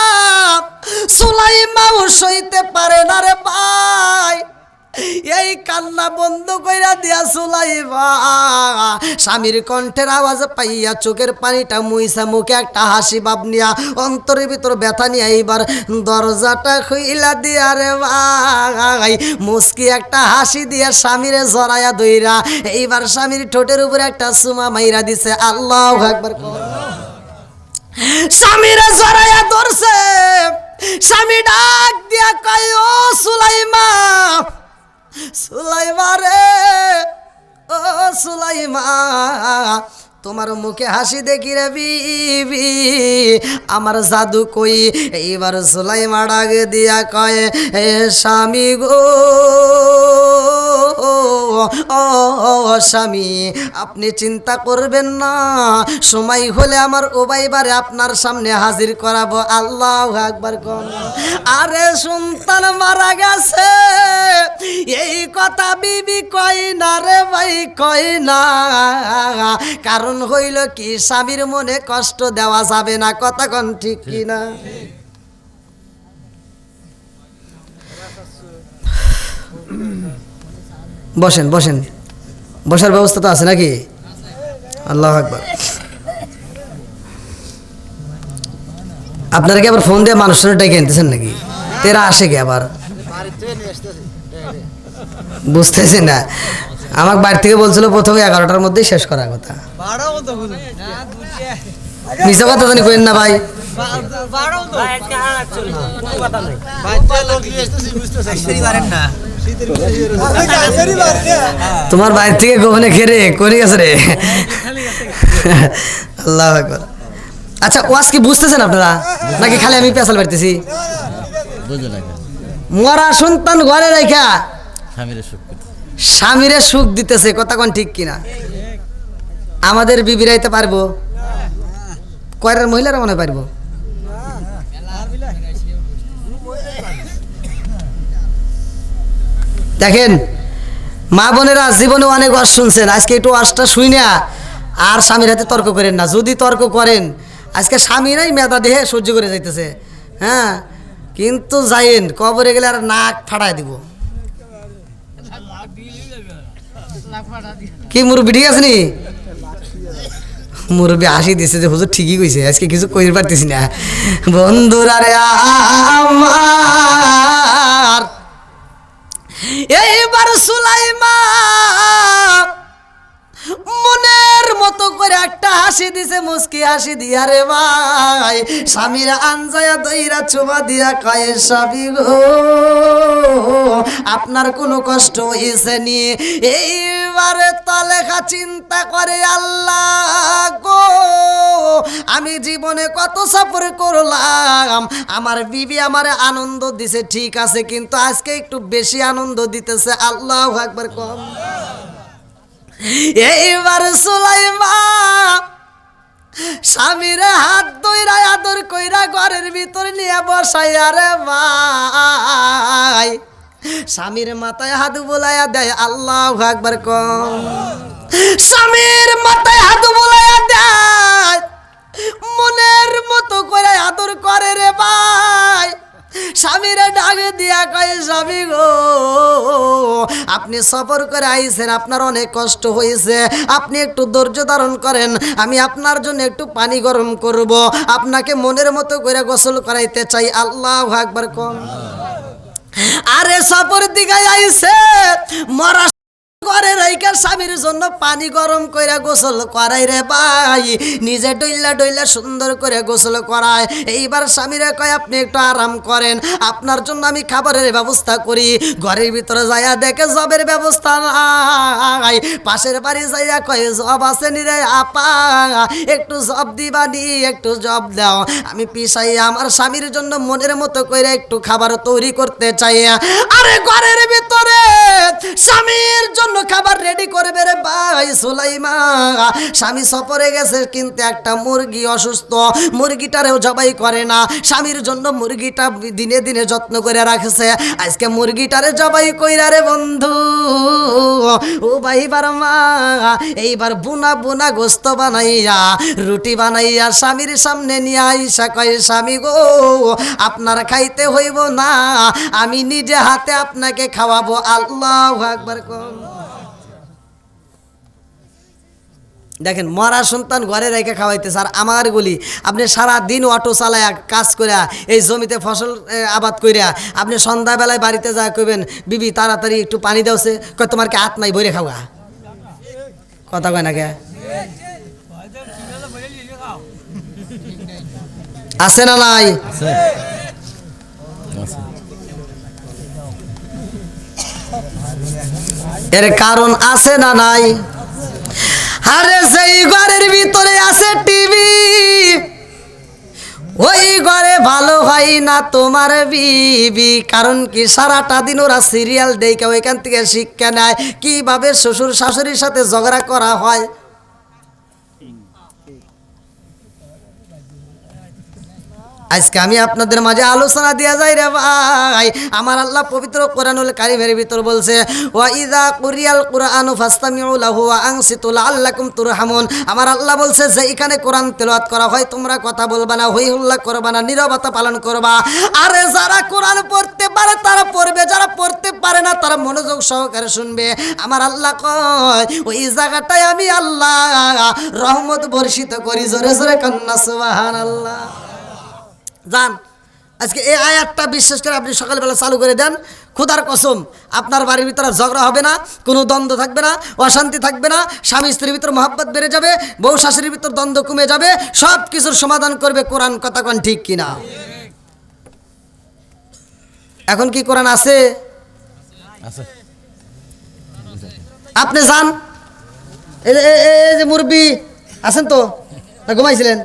সুলাইমাও সইতে পারে না রে ভাই। এই কান্না বন্ধ কইরা দিয়া সুলাইমা স্বামীর কণ্ঠের আওয়াজ পাইয়া চোখের পানিটা মুইসা মুখে একটা হাসি ভাব নিয়া অন্তরের ভিতর ব্যথা নিয়ে এইবার দরজাটা খুইলা দিয়া রে ভাই মুস্কি একটা হাসি দিয়া স্বামীরে জড়াইয়া দইরা এইবার স্বামীর ঠোঁটের উপরে একটা চুমা মাইরা দিছে। আল্লাহু আকবার। স্বামীরে জড়াইয়া ধরছে, স্বামী ডাক দিয়া কয় ও সুলাইমা, সুলাইমা রে, ও সুলাইমা, তোমার মুখে হাসি দেখি রে বিবি, আমার জাদু কই? এইবার সুলাইমা ডাক দিয়া কয় এ স্বামী গো, ও স্বামী আপনি চিন্তা করবেন না, সময় হলে আমার ওবাইবারে আপনার সামনে হাজির করাবো। আল্লাহু আকবার কোন। আরে সন্তান মারা গেছে এই কথা বিবি কয় না রে ভাই, কয় না। কারণ হইল কি স্বামীর মনে কষ্ট দেওয়া যাবে না। কথা কোন ঠিক কিনা? বসেন বসেন, বসার ব্যবস্থা তো আছে নাকি? আল্লাহু আকবার। আপনারা কি আবার ফোন দিয়ে মানুষের ডেকে আনতেছেন নাকি? তেরা আসে কি আবার? বুঝতেছি না। আমাকে বাড়ি থেকে বলছিল প্রথমে 11টার মধ্যেই শেষ করার কথা। মিশা কথা জানি কইেন না ভাই। তোমার বাইরে থেকে গোপনে খেরে করে গেছে রে। আল্লাহু আকবার। আচ্ছা ওয়াজ কি বুঝতেছেন আপনারা নাকি খালি আমি পেছাল বাড়তেছি? মরা সন্তান ঘরে রাখা স্বামীরে সুখ দিতেছে। কথা কোন ঠিক কিনা? আমাদের বিবিরাইতে পারবো? কয়টার মহিলারা মনে পারবো? দেখেন মা বোনেরা জীবনে অনেক ওয়াজ শুনছেন, আজকে একটু ওয়াজটা শুই না আর স্বামীর হাতে তর্ক করেন না। যদি তর্ক করেন আজকে স্বামীরাই মেধা দেহে সহ্য করে যাইতেছে, হ্যাঁ, কিন্তু যাইন কবরে গেলে আর নাক ফাটাই দিব। কি মুরব্বি ঠিক আছে নি? মুরব্বি হাসি দিছে যে হুজুর ঠিকই কইছে, আজকে কিছু কইতে পারতেছি না। বন্ধুরা রে আমার, এইবার সুলাইমা মনের মতো করে একটা হাসি দিছে, মুস্কি হাসি দিয়া রে ভাই স্বামীরা আনজায়া দইরা চুমা দিয়া কয় স্বামী গো আপনার কোনো কষ্ট হয়েছে নি? এইবারে তলেখা চিন্তা করে আল্লাহ গো আমি জীবনে কত সফর করলাম, আমার বিবি আমারে আনন্দ দিছে ঠিক আছে, কিন্তু আজকে একটু বেশি আনন্দ দিতেছে। আল্লাহু আকবার কম। এইবার সুলাইমা স্বামীরে হাত ধইরা আদর কইরা ঘরের ভিতর নিয়ে বসাইয়া রে ভাই স্বামীর মাথায় হাত বুলাইয়া দেয়। আল্লাহু আকবার কম। স্বামীর মাথায় হাত বুলাইয়া দেয়, মনের মতো করে আদর করে রে ভাই। স্বামীরে ডাক দিয়া কয় স্বামী গো আপনি সফর করে আইছেন, আপনার অনেক কষ্ট হয়েছে, আপনি একটু ধৈর্য ধারণ করেন, আমি আপনার জন্য একটু পানি গরম করব, আপনাকে মনের মতো করে গোসল করাইতে চাই। আল্লাহু আকবার কোন। আরে সফর দিকে আইছে, মরা ঘরে রাইকা স্বামীর জন্য পানি গরম কইরা গোসল করাই রে ভাই, নিজে ডইলা ডইলা সুন্দর করে গোসল করায়। এইবার স্বামীরে কয় আপনি একটু আরাম করেন, আপনার জন্য আমি খাবারের ব্যবস্থা করি। ঘরের ভিতরে যাইয়া দেখে জবের ব্যবস্থা নাই, পাশের বাড়ি যাইয়া কয় জব আছে নি রে আপা, একটু জব দিবানি, একটু জব দাও। আমি পিছাইয়া আমার স্বামীর জন্য মনের মতো কইরা একটু খাবার তৈরি করতে চাই। আরে ঘরের ভিতরে স্বামীর জন্য খাবার রেডি করবে রে ভাই সুলাইমা। স্বামী সফরে গেছে কিন্তু একটা মুরগি অসুস্থ, মুরগিটারেও জবাই করে না, স্বামীর জন্য মুরগিটা দিনে দিনে যত্ন করে রাখছে। আজকে মুরগিটারে জবাই কইরা রে বন্ধু ও ভাই বারমা, এইবার বুনা বুনা গোস্ত বানাইয়া রুটি বানাইয়া স্বামীর সামনে নিয়ে আইসা কয় স্বামী গো আপনার খাইতে হইব না, আমি নিজে হাতে আপনাকে খাওয়াবো। আল্লাহু আকবার কোন। দেখেন মরা সন্তান ঘরে রেখে খাওয়াইতেছে, আর আমার গুলি আপনি সারা দিন অটো চালায়া কাজ করিয়া এই জমিতে ফসল আবাদ করিয়া আপনি সন্ধ্যাবেলায় বাড়িতে যা কইবেন বিবি তাড়াতাড়ি একটু পানি দাওছে, কয় তোমার কি হাত নাই বইরে খাওয়া, কথা কয় না কে? আছে না নাই? এর কারণ আছে না নাই? আরে সেই ঘরের ভিতরে আছে টিভি, ওই ঘরে ভালো হয় না তোমার বিবি। কারণ কি সারাটা দিন ওরা সিরিয়াল দেখে ওইখান থেকে শিক্ষা নেয় কিভাবে শ্বশুর শাশুড়ির সাথে ঝগড়া করা হয়। আজকে আমি আপনাদের মাঝে আলোচনা দিয়া যাই রে ভাই, আমার আল্লাহ পবিত্র কোরআনুল কারীমের ভিতর বলছে ওয়া ইযা কুরিয়াল কুরআনু ফাসতামিউ লাহু ওয়া আনসিতু লাআল্লাকুম তুরহামুন। আমার আল্লাহ বলছে যে এখানে কোরআন তেলাওয়াত করা হয় তোমরা কথা বলবা না, হই হুল্লা করবা না, নীরবতা পালন করবা। আরে যারা কোরআন পড়তে পারে তারা পড়বে, যারা পড়তে পারে না তারা মনোযোগ সহকারে শুনবে। আমার আল্লাহ কয় ওই জায়গাটায় আমি আল্লাহ রহমত বর্ষিত করি। জোরে জোরে কান্না সুবহানাল্লাহ। যান আজকে এই আয়াতটা বিশ্বাস করে আপনি সকালবেলা চালু করে দেন, খোদার কসম আপনার বাড়ির ভিতরে ঝগড়া হবে না, কোনো দ্বন্দ্ব থাকবে না, অশান্তি থাকবে না, স্বামী স্ত্রীর ভিতর মহব্বত বেড়ে যাবে, বউ শাশুড়ির ভিতর দ্বন্দ্ব কমে যাবে, সব কিছুর সমাধান করবে কোরআন। কথা কোন ঠিক কিনা? এখন কি কোরআন আছে? আপনি যান, এই যে মুরব্বি আছেন তো, ঘুমাইছিলেন?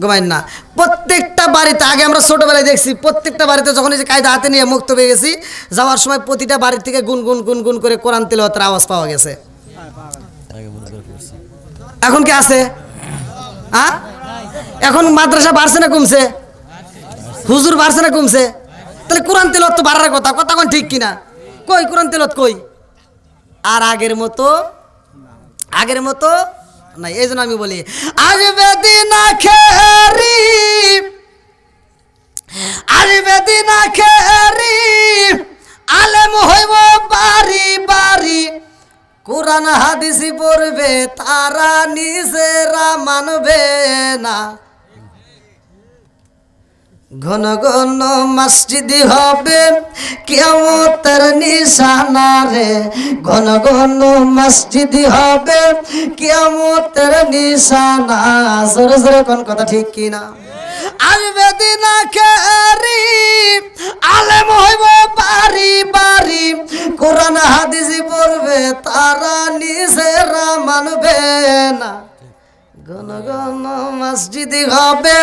ঘুমাইন না। প্রত্যেকটা বাড়িতে আগে আমরা ছোটবেলায় দেখছি, প্রত্যেকটা বাড়িতে যখন এই যে কায়দা হাতে নিয়ে মুক্ত পেয়ে গেছি, যাওয়ার সময় প্রতিটা বাড়ি থেকে গুনগুন গুনগুন করে কোরআন তিলাওয়াতের আওয়াজ পাওয়া গেছে। এখন কি আছে? হ্যাঁ, এখন মাদ্রাসা বাড়ছে না কমছে? হুজুর বাড়ছে না কমছে? তাহলে কোরআন তিলাওয়াত তো বাড়ার কথা। কথা কোন ঠিক কিনা? কই কোরআন তিলাওয়াত কই? আর আগের মতো নাই। এই জন্য আমি বলি আসবে দিন আখেরি আলেম হইব বাড়ি বাড়ি, কোরআন হাদিসি পড়বে তারা নিজেরা মানবে না। ঘন ঘন মসজিদি হবে কিয়ামতের নিশানা রে, ঘন ঘন মসজিদি হবে কিয়ামতের নিশানা। জোরে জোরে কোন কথা ঠিক কিনা? আসবে দিন আখেরি আলেম হইব বাড়ি বাড়ি, কোরআন হাদিসি পড়বে তারা নিজেরা মানবে না। ঘন ঘন মসজিদি হবে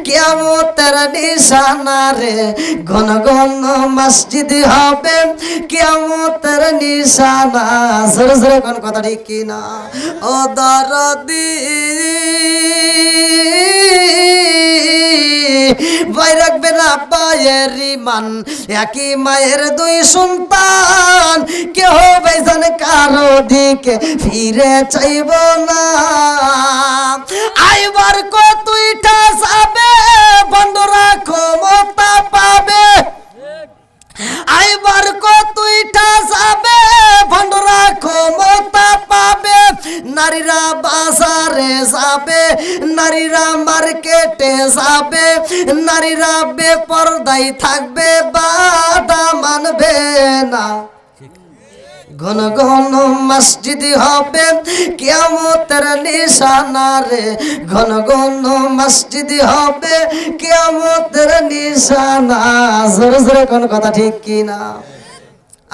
কিয়ামতের নিশানা রে, ঘন ঘন মসজিদি হবে কিয়ামতের নিশানা। জোরে জোরে কোন কথা ঠিক কিনা? ও দরদি ভাই রাখবে না পায়ের ইমান, একই মায়ের দুই সন্তান, কেহ বেজান কারো দিকে ফিরে চাইব না। আইবার কতইটা যাবে বন্ধুরা ক্ষমতা পাবে, আইবার কতইটা যাবে নারীরা বাজারে যাবে, নারীরা মার্কেটে যাবে, নারীরা বেপরদাই থাকবে, বাধা মানবে না। ঘন ঘন মসজিদ হবে কিয়ামতের নিশানা রে, ঘন ঘন মসজিদ হবে কিয়ামতের নিশানা। জোরে জোরে কোন কথা ঠিক কি না?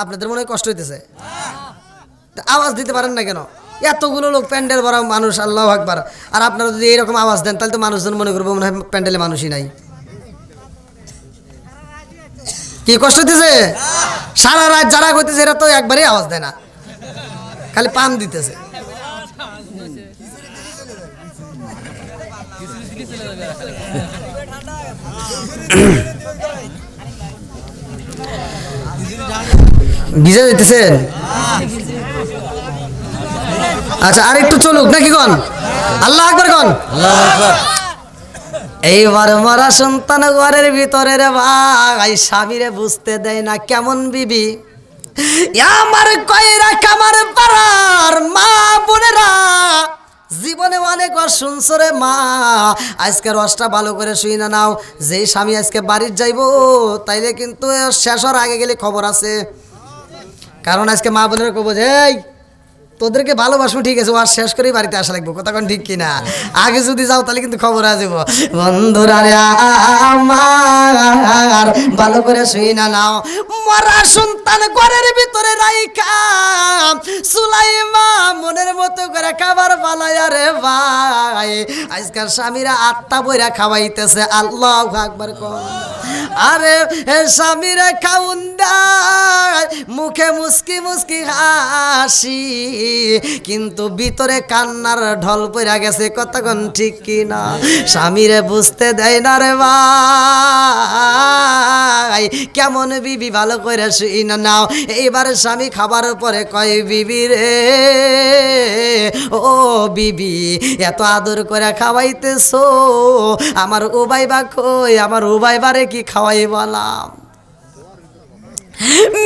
আপনাদের মনে হয় কষ্ট হইতেছে, আওয়াজ দিতে পারেন না কেন? এতগুলো লোক, প্যান্ডেল ভরা মানুষ, আল্লাহু আকবার। আর আপনারা যদি এইরকম আওয়াজ দেন তাহলে তো মানুষজন মনে করবো মনে হয় প্যান্ডেলে মানুষই নাই। কি কষ্ট হইতেছে? সারা রাত যারা হইতেছে এরা তো একবারই আওয়াজ দেয় না, খালি পাম দিতেছে। ভিজে যেতেছেন? আচ্ছা, আর একটু চলুক নাকি গন? আল্লাহ আকবার গন। এইবার মরা সন্তান ঘরের ভিতরে রে ভাই, স্বামীরে বুঝতে দেয় না কেমন বিবি। আমার কইরা কামার পাড়ার মা বোনেরা, জীবনে অনেক বার শুনছো রে মা, আজকে রসটা ভালো করে শুই না নাও। যেই স্বামী আজকে বাড়ির যাইবো তাইলে কিন্তু শেষ হওয়ার আগে গেলে খবর আছে। কারণ আজকে মা বোনেরা কব যে এই তোদেরকে ভালোবাসবো ঠিক আছে, আর শেষ করেই বাড়িতে আসা লাগবো, কথা কোন ঠিক কিনা? আগে যদি যাও তাহলে কিন্তু খবর আসে যাবো। বন্ধুরা রে আমার, ভালো করে শুই না নাও, মরা সন্তান ঘরের ভিতরে রাইখা সুলাইমা মনের মতো করে খাবার বানায় রে ভাই। আজকাল স্বামীরা আত্মা বইরা খাওয়াইতেছে, আল্লাহু আকবার কর। আরে স্বামীরা খাউন দেয়, মুখে মুস্কি মুস্কি হাসি, কিন্তু ভিতরে কান্নার ঢল পড়া গেছে, কতক্ষণ ঠিক কি না? স্বামীরে বুঝতে দেয় না রে ভাই কেমন বিবি, ভালো করে শুই না নাও। এইবার স্বামী খাবার পরে কয় বিবি রে, ও বিবি এত আদর করে খাওয়াইতেছো, আমার উবাইবা কই, আমার উবাইবারে কি খাওয়াই বলাম?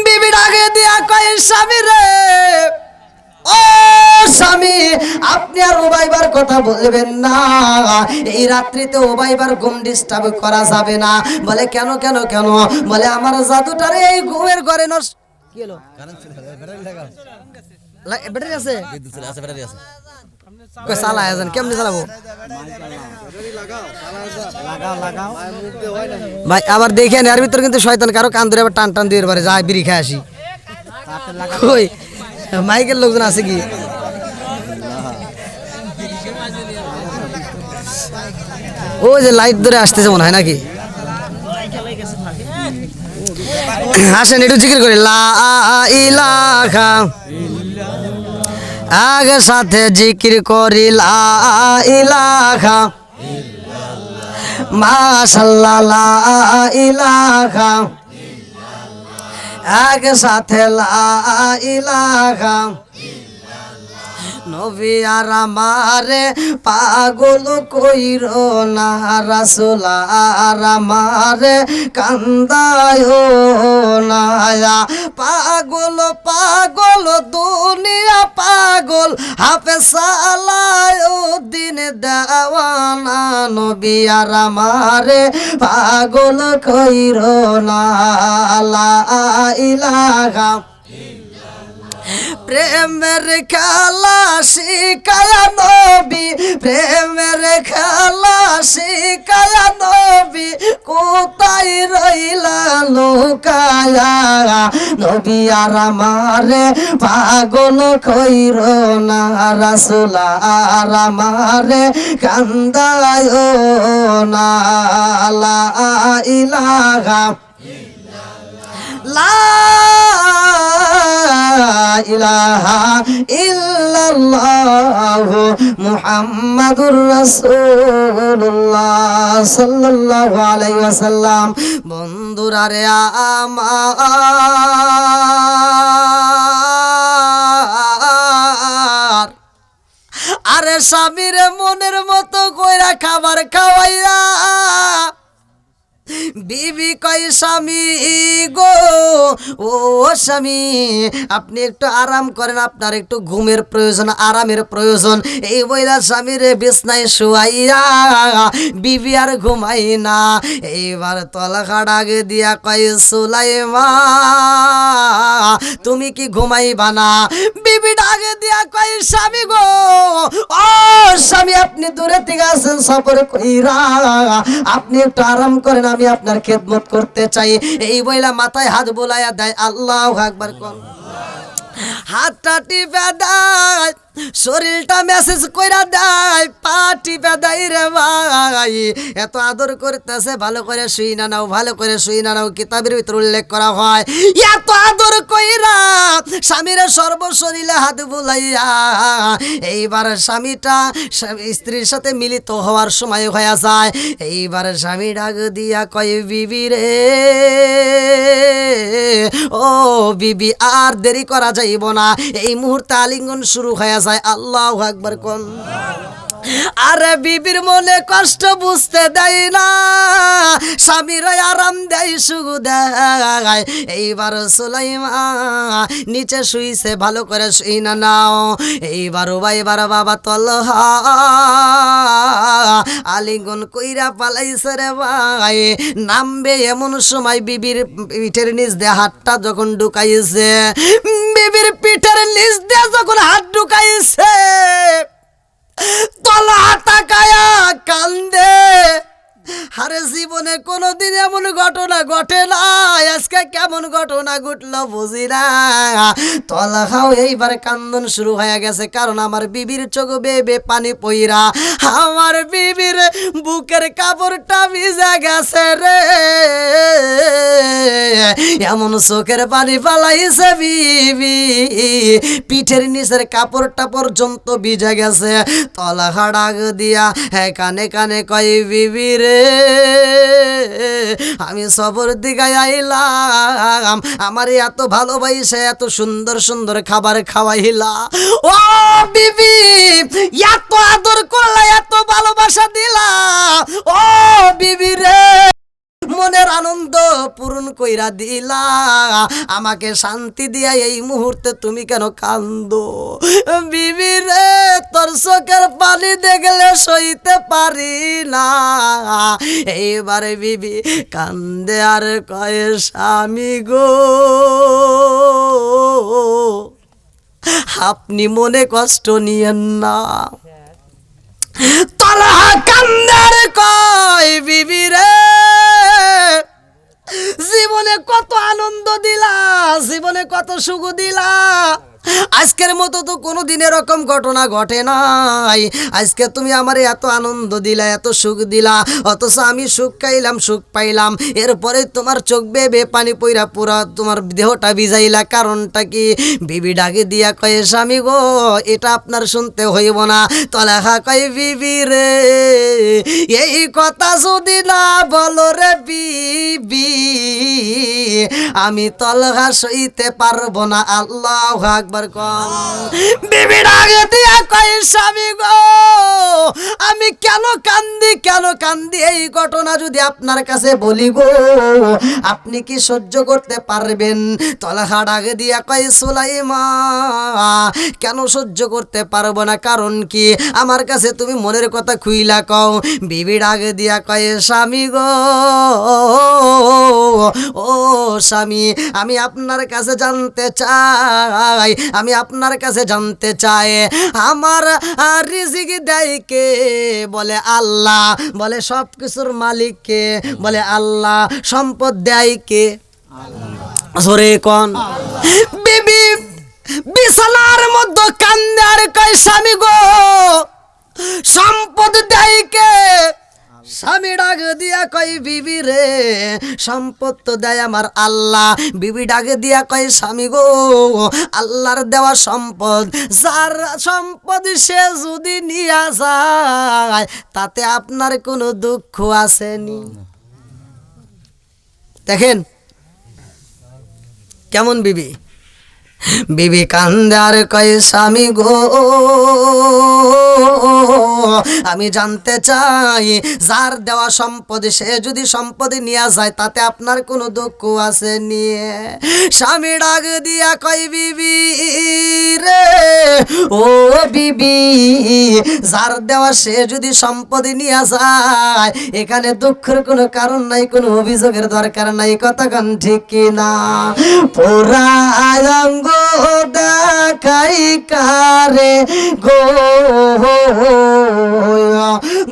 বিবি ডাকে দিয়া কয় স্বামী রে, ও স্বামী আপনি আর উবাইবার কথা বলবেন না, এই রাত্রিতে উবাইবার ঘুম ডিস্টার্ব করা যাবে না। বলে কেন কেন কেন? বলে আমার জাদুটারে এই ঘুমের ঘরে নষ্ট। কি হলো? ব্যাটারি আছে? কই চালা আছেন, কেমনে চালাবো ভাই? আবার দেখেন এর ভিতর কিন্তু শয়তান কারো কান ধরে আবার টান টান দিয়ে পারে, যায় বিড়ি খায় আসি। কই মাইকের লোকজন আছে কি? ওই যে লাইট ধরে আসতেছে মনে হয় নাকি? আসেন একটু জিকির করি, লা ইলাহা, আগে সাথে জিকির করি লা ইলাহা, মাশাআল্লাহ লা ইলাহা, আগে সাথে লা ইলাহা। নবী আর আমারে পাগল কইরো না, রাসূল আর আমারে কান্দায়ো না। পাগল পাগল দুনিয়া পাগল, হাফেজ সালাউদ্দিন দেওয়ানা। নবী আর আমারে পাগল কইরো না, লা ইলাহা। প্রেমের খেলা শিখায়া নবী, প্রেমের খেলা শিখায়া নবী, কোথায় রইলা লুকায়া? নবী আর আমারে পাগল কইরো না, রাসূল আর আমারে কান্দায়ো না, লা ইলাহা, লা ইলাহা ইল্লাল্লাহু মুহাম্মাদুর রাসূলুল্লাহ সাল্লাল্লাহু আলাইহি ওয়াসাল্লাম। বন্ধুরা রে আমার, আরে স্বামীর মনের মতো কইরা খাবার খাওয়াইয়া বিবি কয় স্বামী গো, ও স্বামী আপনি একটু আরাম করেন, আপনার একটু ঘুমের প্রয়োজন, আরামের প্রয়োজন। এই বইলা স্বামীর বিছনায় শুয়াইয়া বিবি আর ঘুমাই না। এইবার তলখা ডাকে দিয়া কয় সুলাইমা তুমি কি ঘুমাইবা না? বিবি ডাকে দিয়া কয় স্বামী গো, ও স্বামী আপনি দূরে থেকে আছেন সফর কইরা, আপনি একটু আরাম করেন, আমি আপনার খেদমত করতে চাই। এই বইলা মাথায় হাত বোলাইয়া দেয়। আল্লাহু আকবার কোন। হাতটা টিপে দেয়, শরীরটা মেসেজ কইরা দেয়, পা টিপে দেয় রে ভাই। এত আদর করতেছে, ভালো করে শুই না নাও, ভালো করে শুই না নাও, কিতাবের ভিতর উল্লেখ করা হয়। এত আদর কইরা স্বামীর সর্বশরীরে হাত বুলাইয়া এইবার স্বামীটা স্ত্রীর সাথে মিলিত হওয়ার সময় হয়ে যায়। এইবার স্বামী ডাক দিয়া কয় বিবি রে, ও বিবি আর দেরি করা যাইব না, এই মুহূর্তে আলিঙ্গন শুরু হয়ে যায়। আল্লাহু আকবার কোন। আরে বিবির মনে কষ্ট বুঝতে দেয় না, স্বামীর আরাম দেয়, সুখ দেয়। এইবার সুলাইমা নিচে শুইছে, ভালো করে শুই না নাও। এইবার এবার বাবা তলহা আলিঙ্গন কইরা পালাইছে রে ভাই। নামবে এমন সময় বিবির পিঠের নিচ দিয়ে হাতটা যখন ঢুকাইছে, বিবির পিঠের নিচ দিয়ে যখন হাত ঢুকাইছে, তলা তাকায়া কান্দে। আরে জীবনে কোনোদিন এমন ঘটনা ঘটে না, আজকে কেমন ঘটনা ঘটলো বুঝি না। তলহাও এইবার কান্দন শুরু হয়ে গেছে, কারণ আমার বিবির চোখ বেয়ে পানি পইরা আমার বিবির বুকের কাপড়টা ভিজে গেছে রে। এমন চোখের পানি পালাইছে বিবি, পিঠের নিচের কাপড়টা পর্যন্ত ভিজে গেছে। তলহা ডাক দিয়া কানে কানে কয় বিবি রে, আমি সবর দিগায় আইলাম, আমার এত ভালোবাসে এত সুন্দর সুন্দর খাবার খাওয়াইলা। ও বিবি এত আদর করলা, এত ভালোবাসা দিলা, ও বিবি রে মনের আনন্দ পূরণ কইরা দিলা, আমাকে শান্তি দিয়া এই মুহূর্তে তুমি কেন কান্দো? বিবি রে তোর চোখের পানি দেখলে সইতে পারি না। এইবারে বিবি কান্দে আর কয় স্বামী গো, আপনি মনে কষ্ট নিয়েন না। তলহা কান্দার কয় বিবি রে, জীবনে কত আনন্দ দিলা, জীবনে কত সুখ দিলা, আজকের মতো তো কোনো দিন এরকম ঘটনা ঘটে নাই। আজকে তুমি আমার এত আনন্দ দিলা, এত সুখ দিলা, অথচ আমি সুখ খাইলাম, সুখ পাইলাম, এরপরে তোমার চোখ বেয়ে পানি পইরা পুরা তোমার দেহটা ভিজাইলা, কারণটা কি? বিবি ডাকে দিয়া কয়ে স্বামী গো, এটা আপনার শুনতে হইব না। তলেখা কয় বিবি রে, এই কথা যদি না বলো রে বিবি, আমি তলহা সইতে পারবো না। আল্লাহু আকবার কোন। বিবি ডাকে দিয়া কয় স্বামী গো, আমি কেন কান্দি, কেন কান্দি, এই ঘটনা যদি আপনার কাছে বলি গো, আপনি কি সহ্য করতে পারবেন? তলহা ডাকে দিয়া কয় সুলাইমা, কেন সহ্য করতে পারবো না, কারণ কি? আমার কাছে তুমি মনের কথা খুইলা কও। বিবি ডাকে দিয়া কয় স্বামী গো, ও স্বামী, আমি আপনার কাছে জানতে চাই, আমি আপনার কাছে জানতে চাই, আমার রিজিক দেয় কে? বলে আল্লাহ। বলে সব কিছুর মালিক কে? বলে আল্লাহ। সম্পদ দেয় কে? জোরে কোন। বিবি বিছানার মধ্যে কান্দে আর কয় স্বামী গো, সম্পদ দেয় কে? স্বামী ডাক দিয়া কয় বিবি রে, সম্পদ তো দেয় আমার আল্লাহ। বিবি ডাকে দিয়া কয় স্বামী গো, আল্লাহর দেওয়া সম্পদ, যার সম্পদ সে যদি নিয়ে যায়, তাতে আপনার কোনো দুঃখ আসেনি? দেখেন কেমন বিবি। বিবি কান্দে আর কয় স্বামী গো, আমি জানতে চাই যার দেওয়া সম্পদ সে যদি সম্পদ নিয়ে যায় তাতে আপনার কোনো দুঃখ আছে নিয়ে? স্বামী ডাক দিয়া কই বিবি রে, ও বিবি, যার দেওয়া সে যদি সম্পদ নিয়ে যায় এখানে দুঃখের কোনো কারণ নাই, কোনো অভিযোগের দরকার নাই। কতক্ষণ ঠিক কিনা? পুরা অঙ্গ দেখাই কারে গো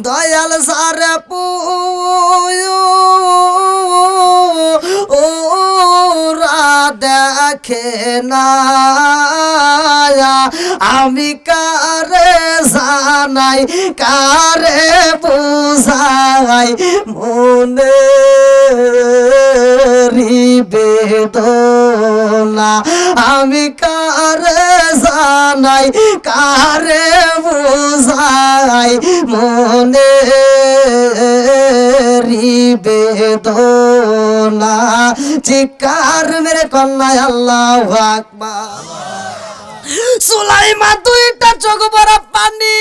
দয়াল সারে ওরা দেখে না, আমি কারে জানাই কারে বুঝাই মনে বেদনা, আমি কারে জানাই কারে বুঝাই মনে বেদনা। চিৎকার মেরে কন্যা আল্লাহু আকবার। সুলাইমান দুইটা চোখ ভরা পানি,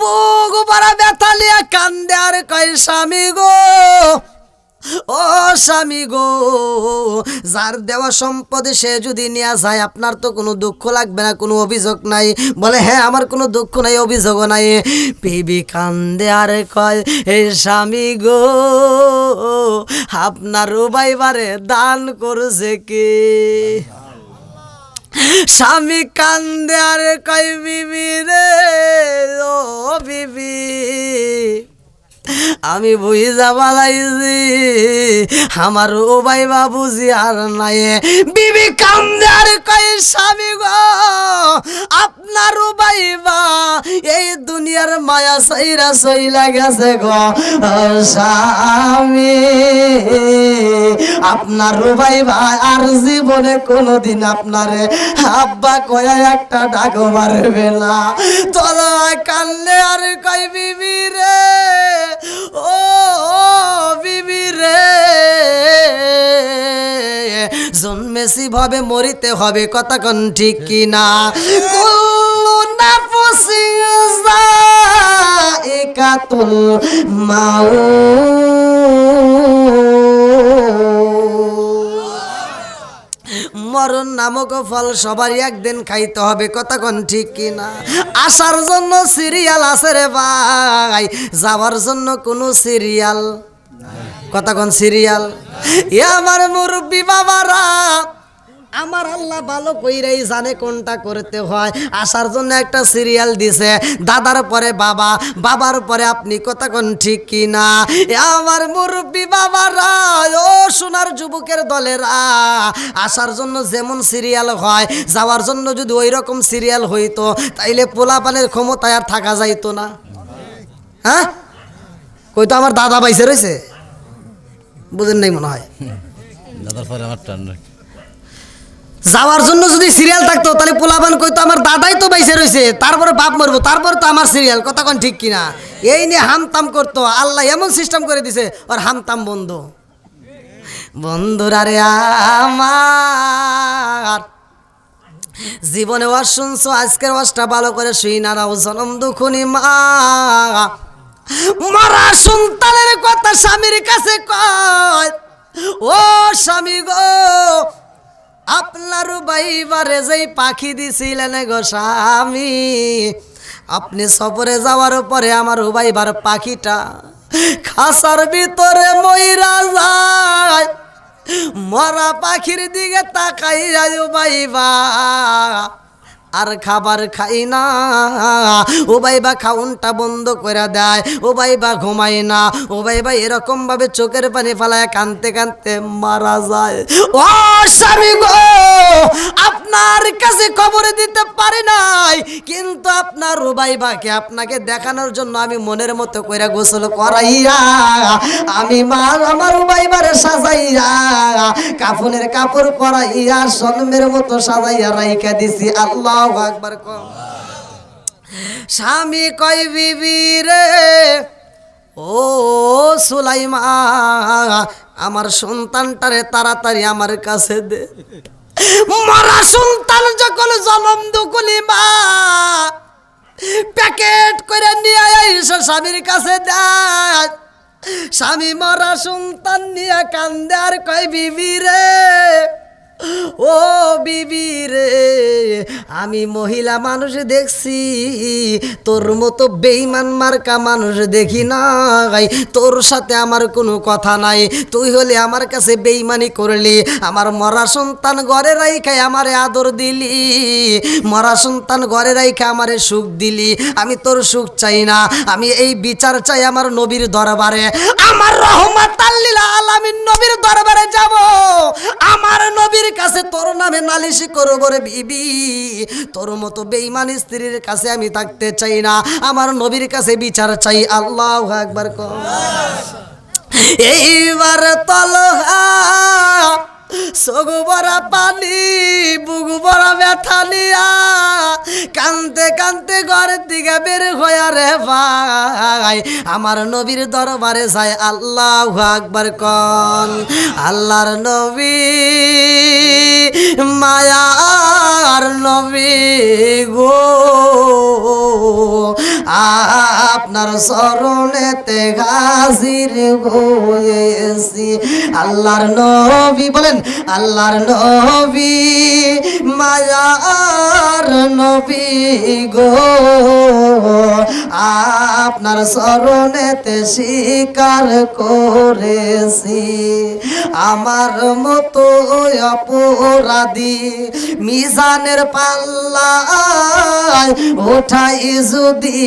বুক ভরা ব্যথা লিয়া কান্দে আর কয় স্বামী গো, ও স্বামী গো, যার দেওয়া সম্পদ সে যদি নিয়ে যায় আপনার তো কোনো দুঃখ লাগবে না, কোনো অভিযোগ নাই? বলে হ্যাঁ, আমার কোনো দুঃখ নাই, অভিযোগও নাই। বিবি কান্দে আর কয় এই স্বামী গো, আপনার উবাইবারে দান করছে কে? স্বামী কান্দে আর কয় বিবি রে, ও বিবি, আমি বুঝা বালাইছি আমার ও ভাই বাবুজি আর নাই। বিবি কান্দে আর কয় স্বামী গো, আপনার ও ভাইবা এই দুনিয়ার মায়া সাইরা সইলা গেছে গো স্বামী, আপনার ও ভাইবা আর জীবনে কোনোদিন আপনারে আব্বা কয়া একটা ডাক মারবে না। তোরা কান্দে আর কয় বিবি রে, ও বিবি রে, জন্মেছি ভাবে মরিতে হবে। কতক্ষণ ঠিক কিনা? কুল্লু নাফসিন যায়িকাতুল মাউত, মরণ নামক ফল সবারই একদিন খাইতে হবে। কতক্ষণ ঠিক কিনা? আসার জন্য সিরিয়াল আছে রে ভাই, যাওয়ার জন্য কোনো সিরিয়াল। কতক্ষণ সিরিয়াল? এ আমার মুরব্বী বাবারা, আমার আল্লাহ ভালো কইরাই জানে কোনটা করতে হয়। আসার জন্য একটা সিরিয়াল দিছে, দাদার পরে বাবা, বাবার পরে আপনি। কতক্ষণ ঠিক কিনা? আমার মুরব্বী বাবারা, ও সোনার যুবকের দলেরা, আসার জন্য যেমন সিরিয়াল হয় যাওয়ার জন্য যদি ওই রকম সিরিয়াল হইতো তাইলে পোলাপানের ক্ষমতায় আর থাকা যাইতো না। হ্যাঁ, কই তো আমার দাদা বাইসে রয়েছে, বুঝেন নাই মনে হয়। দাদার পরে আমার টান। যাওয়ার জন্য যদি সিরিয়াল থাকতো তাহলে পোলাপান কইতো আমার দাদাই তো বাইসে রয়েছে, তারপরে বাপ মরবো, তারপরে তো আমার সিরিয়াল। কতক্ষণ ঠিক কিনা? এই নিয়ে হামতাম করতো। আল্লাহ এমন সিস্টেম করে দিছে ওর হামতাম বন্ধ। বন্ধুরা রে আমার, জীবনে ওয়াজ শুনছো, আজকের ওয়াজটা ভালো করে শুই না রাও। জনম দুখুনি মা মারা সন্তানের কথা স্বামীর কাছে কয়, ও স্বামী গো, আপনার বাইবারে যেই পাখি দিছিলেন গো স্বামী, আপনি সফরে যাওয়ার পরে আমার বাইবার পাখিটা খাসার ভিতরে মইরা যায়। মরা পাখির দিকে তাকাইয়া বাইবা আর খাবার খাই না, ও ভাইবা খাউনটা বন্ধ করে দেয়, ও ভাইবা ঘুমায় না, ও ভাইবা এরকম ভাবে চোখের পানি ফালায় কানতে কানতে মারা যায়। ও স্বামী গো, আপনার কাছে খবর দিতে পারি নাই, কিন্তু আপনার ও ভাইবাকে আপনাকে দেখানোর জন্য আমি মনের মতো কইরা গোসল করাইয়া আমি আমার ও ভাইবারে সাজাইয়া কাফনের কাপড় পরাইয়া সলমের মতো সাজাইয়া রাইখা দিছি। আল্লাহ আকবার। স্বামী কয় বিবি রে, ও সুলাইমান, আমার সন্তানটারে তাড়াতাড়ি আমার কাছে দে। মরা সন্তান যখন জনম দুকুলি মা প্যাকেট করে নিয়ে এসে স্বামীর কাছে দেয়। স্বামী মরা সন্তান নিয়ে কান্দে আর কয় বিবি রে, ও বিবি রে, আমি মহিলা মানুষ দেখছি, তোর মতো বেঈমান মার্কা মানুষ দেখি নাই। তোর সাথে আমার কোনো কথা নাই, তুই হলে আমার কাছে বেঈমানি করলি, আমার মরা সন্তান ঘরে রাইখা আমারে আদর দিলি, মরা সন্তান ঘরে রাইখা আমারে সুখ দিলি। আমি তোর সুখ চাই না, আমি এই বিচার চাই আমার নবীর দরবারে, আমার রহমাতাল লিল আলামিন নবীর দরবারে যাব, আমার নবীর কাছে তোর নামে নালিশি করব রে বিবি। তোর মতো বেঈমান স্ত্রীর কাছে আমি থাকতে চাই না, আমার নবীর কাছে বিচার চাই। আল্লাহু আকবার কর। এইবার তলহা চোখ ভরা পানি, বুক ভরা ব্যথা নিয়া কানতে কানতে ঘরের দিকে বের হইয়া রে ভাই আমার নবীর দরবারে যায়। আল্লাহু আকবার কন। আল্লাহর নবী মায়ার নবী গো, আপনার চরণেতে হাজির হয়েছি। আল্লাহর নবী বলেন, আল্লাহর নবী মায়ার নবী গো, আপনার চরণেতে স্বীকার করেছি। আমার মতো অপরাধী মিজানের পাল্লায় ওঠাই যদি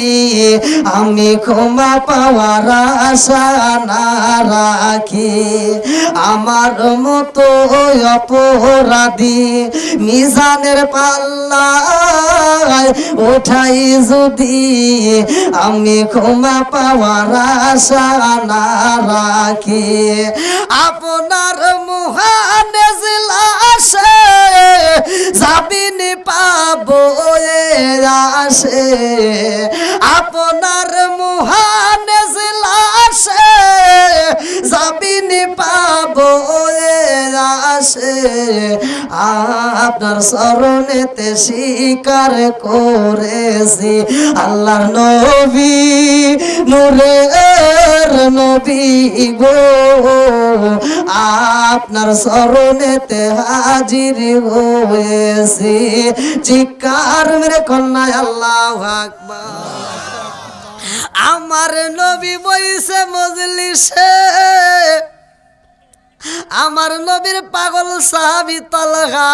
আমি ক্ষমা পাওয়ার আশা না রাখি, আমার মতো অপরাধী মিজানের পাল্লায় ওঠাই যদি আমি ক্ষমা পাওয়ার আশা না রাখি, আপনার মুহানে জিলাসে যাবিনি পাবো আসে, আপনার মুহানে জিলাসে যাবিনি পাবো আসে, আপনার চরণেতে স্বীকার করেছি। আল্লাহর নবী নূরের নবী গো, আপনার চরণেতে হাজির হয়েছি। চিৎকার মেরে কন্যা আল্লাহু আকবার। আমার নবী বইছে মজলিসে, আমার নবীর পাগল সাহাবী তালহা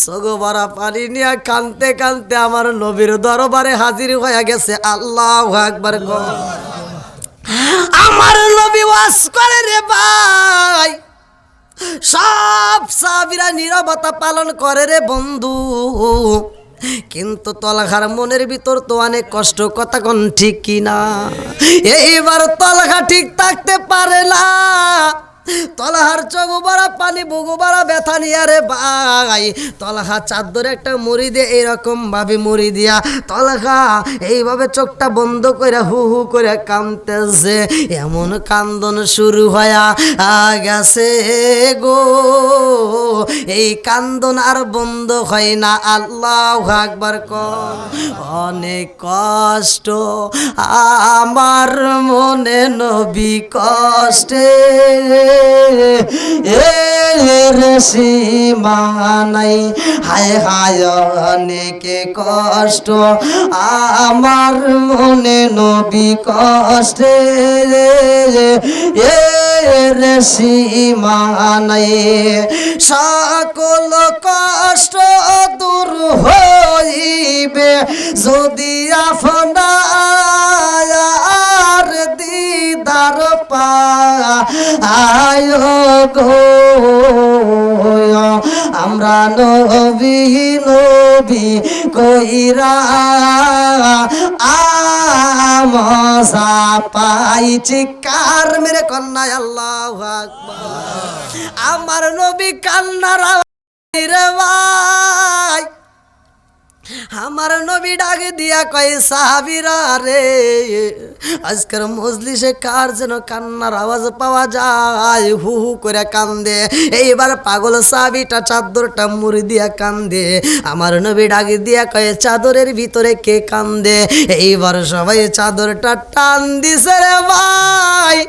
চোখ ভরা পানি নিয়ে কানতে কানতে আমার নবীর দরবারে হাজির হয়ে গেছে। আল্লাহু আকবার কর। আমার নবী ওয়াজ করে রে ভাই, সব সাহাবীরা নীরবতা পালন করে রে বন্ধু, কিন্তু তলহার মনের ভিতর তো অনেক কষ্ট, কথা কোন ঠিক কিনা? এইবার তলহা ঠিক থাকতে পারে না, তলহার চোখ ভরা পানি, বুক ভরা ব্যথা নিয়ে রে ভাই তলহা চাদরে একটা মুড়ি দিয়ে এইরকম ভাবে মুড়ি দিয়া তলহা এইভাবে চোখটা বন্ধ করে হু হু করে কাঁদতেছে। এমন কান্দন শুরু হয়া গেছে গো, এই কান্দন আর বন্ধ হয় না। আল্লাহু আকবার কর। অনেক কষ্ট আমার মনে নবী কষ্টে এর সীমা নাই, হায় হায় অনেকে কষ্ট আমার মনে নবী কষ্টে এর সীমা নাই, সকল কষ্ট দূর হইবে যদি আপনার দিদার পায় গো। আমরা নবী নবী কইরা আমজা পাইছি। কার মেরে কন্যায় আল্লাহু আকবার। আমার নবী কান্নার আওয়াজ রে ভাই, আমার আমার নবী ডাক দিয়া কয় সাহাবীরা রে, আজকের মজলিসে কার যেন কান্নার আওয়াজ পাওয়া যায়, হু হু করে কান্দে। এইবার পাগল সাহাবীটা চাদরটা মুড়ি দিয়া কান্দে। আমার নবী ডাক দিয়া কয় চাদরের ভিতরে কে কান্দে? এইবার সবাই চাদরটা টান দিছে রে ভাই,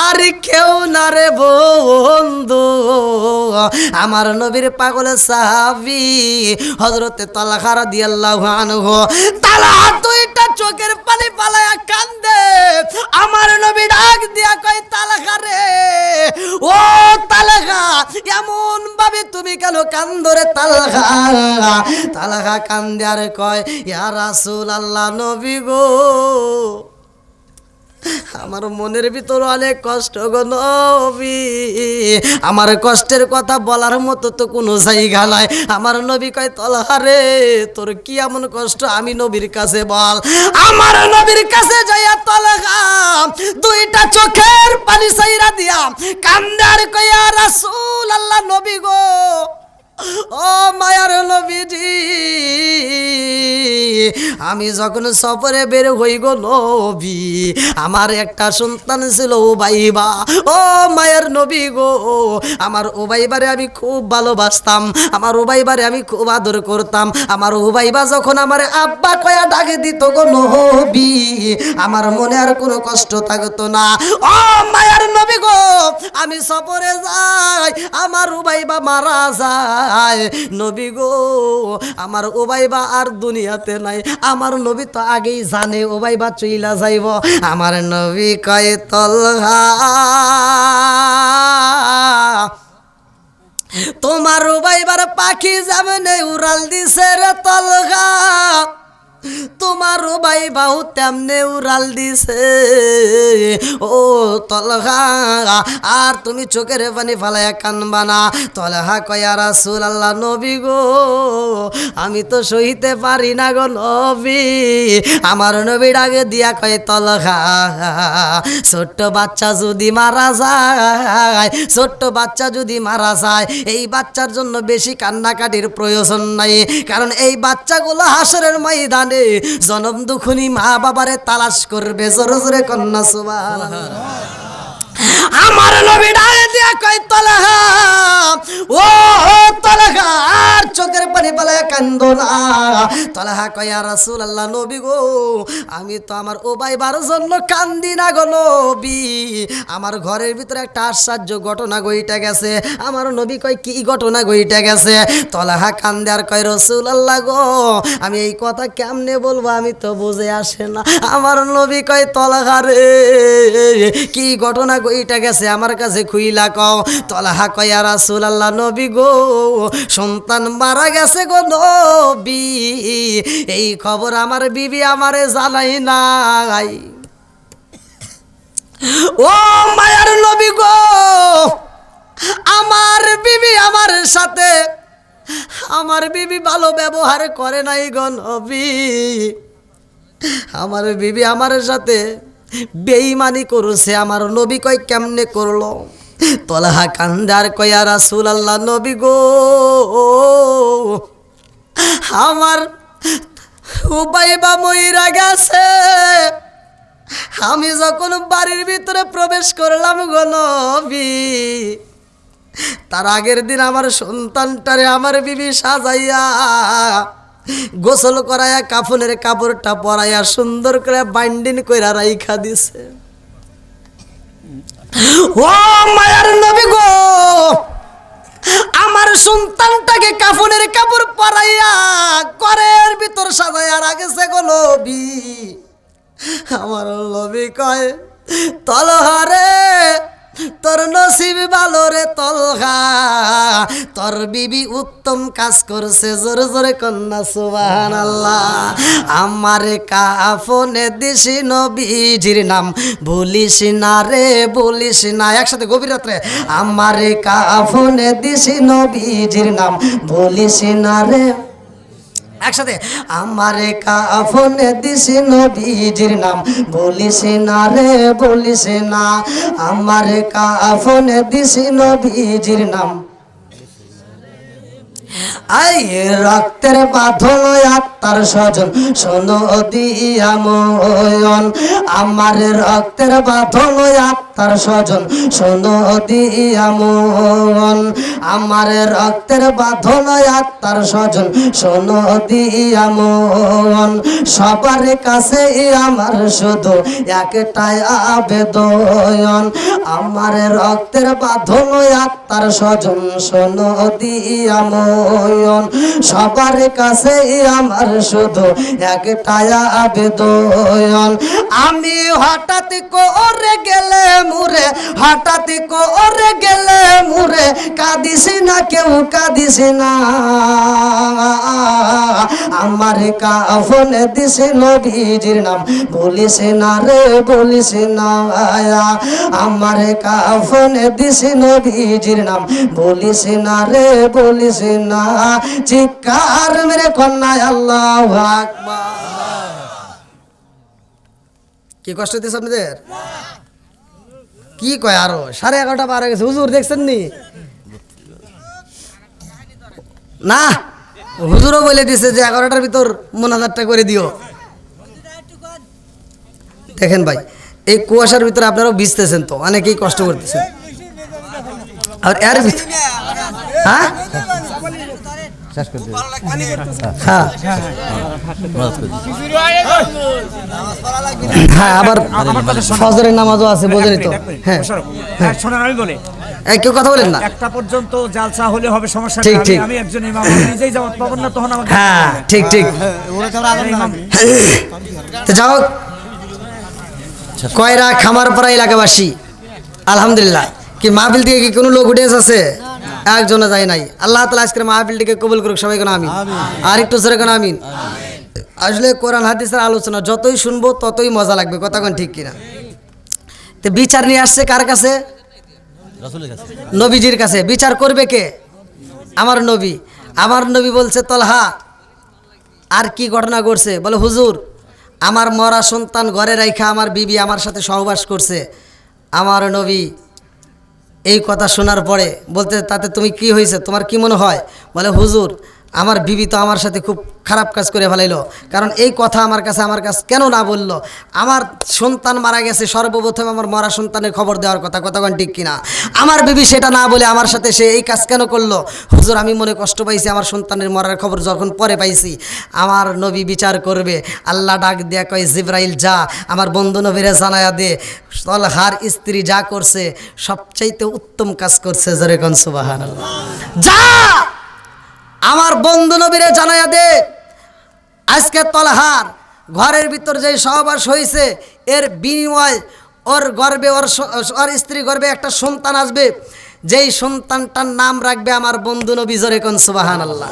আর কেউ না রে বন্ধু, আমার নবীর পাগল সাহাবী হযরতে তালহা রাদিয়াল্লাহু আনহু। তালহা দুইটা চোখের পানি পালায়া কান্দে। আমার নবী ডাক দিয়া কয় তালহা রে, ও তালহা, এমন ভাবে তুমি কেন কান্দো রে তালহা? তালহা কান্দে আর কয় ইয়া রাসূলুল্লাহ, নবী গো, আমার মনের ভিতর অনেক কষ্ট গো নবী, আমার কষ্টের কথা বলার মতো তো কোনো জায়গা নাই। আমার নবী কয় তালহা রে, তোর কি এমন কষ্ট আমি নবীর কাছে বল। আমার নবীর কাছে যাইয়া তালহা দুইটা চোখের পানি ছাইরা দিয়া কান্দে আর কয় ইয়া রাসূলুল্লাহ, নবী গো, ও মায়ার নবীজি, আমি যখন সফরে বের হই গো নবী, আমার একটা সন্তান ছিল উবাইবা। ও মায়ের নবী গো, আমার উবাইবারে আমি খুব ভালোবাসতাম, আমার উবাইবারে আমি খুব আদর করতাম। আমার উবাইবা যখন আমার আব্বা কয়া ডাকে দিত গো নবী, আমার মনে আর কোনো কষ্ট থাকতো না। ও মায়ের নবী গো, আমি সফরে যাই, আমার উবাইবা মারা যায়, নবী গো, আমার উবাইবা আর দুনিয়াতে নাই। আমার নবী তো আগেই জানে উবাইবা চইলা যাইব। আমার নবী কয় তালহা, তোমার উবাইবার পাখি যেমনে উড়াল দিছে রে তালহা, তোমার উবাইবাও তেমনে উড়াল দিছে ও তালহা, আর তুমি চোখের পানি ফালায়া কানবা না। তালহা কয় ইয়া রাসূলুল্লাহ, নবী গো, আমি তো সইতে পারি না গো নবী। আমার নবী ডাকে দিয়া কয় তালহা, ছোট্ট বাচ্চা যদি মারা যায়, ছোট্ট বাচ্চা যদি মারা যায়, এই বাচ্চার জন্য বেশি কান্নাকাটির প্রয়োজন নাই, কারণ এই বাচ্চাগুলো হাসরের ময়দানে জনম দুখুনি মা বাবারে তালাশ করবে। জোরে জোরে কন্যা সুবহানাল্লাহ। আমার নবী ডাকে দিয়া কয় তালহা, ও তালহা, আর চোখের পানি পালায়া কান্দো না। তালহা কয় ইয়া রাসূলুল্লাহ, নবী গো, আমি তো আমার উবাইবার জন্য কান্দি না গো নবী, আমার ঘরের ভিতরে একটা আশ্চর্য ঘটনা ঘইটা গেছে। আমার নবী কয় কি ঘটনা ঘইটা গেছে? তালহা কান্দে আর কয় রাসূলুল্লাহ গো, আমি এই কথা কেমনে বলবো, আমি তো বুঝে আসে না। আমার নবী কয় তালহা রে, কি ঘটনা ঘইটা গেছে আমার কাছে খুইলা কও। তালহা কয় ইয়া রাসূলুল্লাহ, নবী গো, সন্তান মারা গেছে গো নবী, এই খবর আমার বিবি আমারে জানাই নাই। ও মায়ার নবী গো, আমার বিবি আমার সাথে, আমার বিবি ভালো ব্যবহার করে নাই গো নবী, আমার বিবি আমার সাথে বেঈমানি করছে। আমার নবী কয় কেমনে করলো? তালহা কান্দার কয় ইয়া রাসূলুল্লাহ, নবী গো, আমার উবাইবা মইরা গেছে, আমি যখন বাড়ির ভিতরে প্রবেশ করলাম গো নবী, তার আগের দিন আমার সন্তানটারে আমার বিবি সাজাইয়া গোসল করাইয়া কাফনের কাপড়টা পরাইয়া সুন্দর করে বাইন্ডিং কইরা রাইখা দিছে। ও মায়ার নবী গো, আমার সন্তানটাকে কাফনের কাপড় পরাইয়া ঘরের ভিতর সাজাইয়া রাখেছে গো নবী। আমার নবী কয় তালহা রে, তোর নসিব ভালো রে তালহা, তোর বিবি উত্তম কাজ করছে। জোরে জোরে কন্যা সুবহানাল্লাহ। আমার কাফনে দিছি নবীজির নাম, বলিস না রে বলিস না, একসাথে গভীর রাত্রে। আমার কাফনে দিছি নবীজির নাম, বলিস না রে, একসাথে। আমার কাফনে দিছি নবীজির নাম, বলিস না রে বলিস না, আমার কাফনে দিছি নবীজির নাম। আই রক্তের বাঁধন আত্মার স্বজন শোনো দিয়া মন, আমার রক্তের বাঁধন আত্মার স্বজন শোনো দিয়া মন, আমার রক্তের বাঁধন আত্মার স্বজন শোনো দিয়া মন, সবার কাছে আমার শুধু একটাই আবেদন, আমার রক্তের বাঁধন আত্মার স্বজন শোনো দিয়া মন, সবার কাছে আমার শুধু একটাই আবেদন, আমি হঠাৎ করে গেলে মুরে, হঠাৎ করে গেলে মুরে, কাঁদিস না কেউ কাঁদিস না, আমার কাফনে দিস নবীজির নাম বলিস না রে বলিস না, আমার কাফনে দিস নবীজির নাম বলিস না রে বলিস না, চিৎকার মেরে কন্যা আল্লাহু আকবার। কি কষ্ট হইতেছে আপনাদের? কি কয় আরো 11:30 পার হয়ে গেছে, হুজুর দেখছেন নি? না, হুজুরও বলে দিছে যে 11টার ভিতর মোনাজাতটা করে দিও। দেখেন ভাই, এই কুয়াশার ভিতরে আপনারাও ভিজতেছেন, তো অনেকেই কষ্ট করতেছেন, আর এর ভিতরে হ্যাঁ শেষ করে দিই। হ্যাঁ হ্যাঁ, আবার ফজরের নামাজও আছে, বোঝেনি তো? হ্যাঁ শোনেন, আমি বলি এই কেউ কথা বলেন না। একটা পর্যন্ত জালসা হলে হবে, সমস্যা ঠিক, নেই। ঠিক। আমি একজন ইমাম, আমি নিজেই যাওয়াত পাবো না, তখন আমাকে হ্যাঁ ঠিক ঠিক। তো যাও, কয়রা খামারপাড়া এলাকাবাসী আলহামদুলিল্লাহ, কি মাহফিল থেকে কি কোনো লোক উঠে এসেছে? একজনও যায় নাই। আল্লাহ তাআলা আজকের মাহফিলটিকে কবুল করুক, সবাই কোন আমিন। আর একটু জোরে কোন আমিন। আসলে কোরআন হাদিসের আলোচনা যতই শুনবো ততই মজা লাগবে, কথা কোন ঠিক কিনা? তো বিচার নিয়ে আসছে কার কাছে? রাসূলের কাছে। নবীজির কাছে। বিচার করবে কে? আমার নবী। আমার নবী বলছে, তলহা আর কি ঘটনা ঘটছে? বলে, হুজুর আমার মরা সন্তান ঘরে রাইখা আমার বিবি আমার সাথে সহবাস করছে। আমার নবী এই কথা শোনার পরে বলতে, তাতে তুমি কি হয়েছে, তোমার কি মনে হয়? বলে, হুজুর আমার বিবি তো আমার সাথে খুব খারাপ কাজ করে ফেলাইলো, কারণ এই কথা আমার কাছে কেন না বললো? আমার সন্তান মারা গেছে, সর্বপ্রথম আমার মরা সন্তানের খবর দেওয়ার কথা, কতক্ষণ ঠিক কিনা? আমার বিবি সেটা না বলে আমার সাথে সে এই কাজ কেন করলো? হুজুর আমি মনে কষ্ট পাইছি, আমার সন্তানের মরার খবর যখন পরে পাইছি। আমার নবী বিচার করবে। আল্লাহ ডাক দেয়া কয়, জিবরাইল যা আমার বন্ধু নবীরে জানায়া দে, তলহার স্ত্রী যা করছে সবচাইতে উত্তম কাজ করছে, জোরে কোন সুবহানাল্লাহ। যা আমার বন্ধু নবীরে জানায়া দে, আজকে তলহার ঘরের ভিতর যে সহবাস হয়েছে এর বিনিময় ওর গর্বে ওর স্ত্রী গর্বে একটা সন্তান আসবে, যেই সন্তানটার নাম রাখবে আমার বন্ধু নবী, জোরে কোন সুবহানাল্লাহ।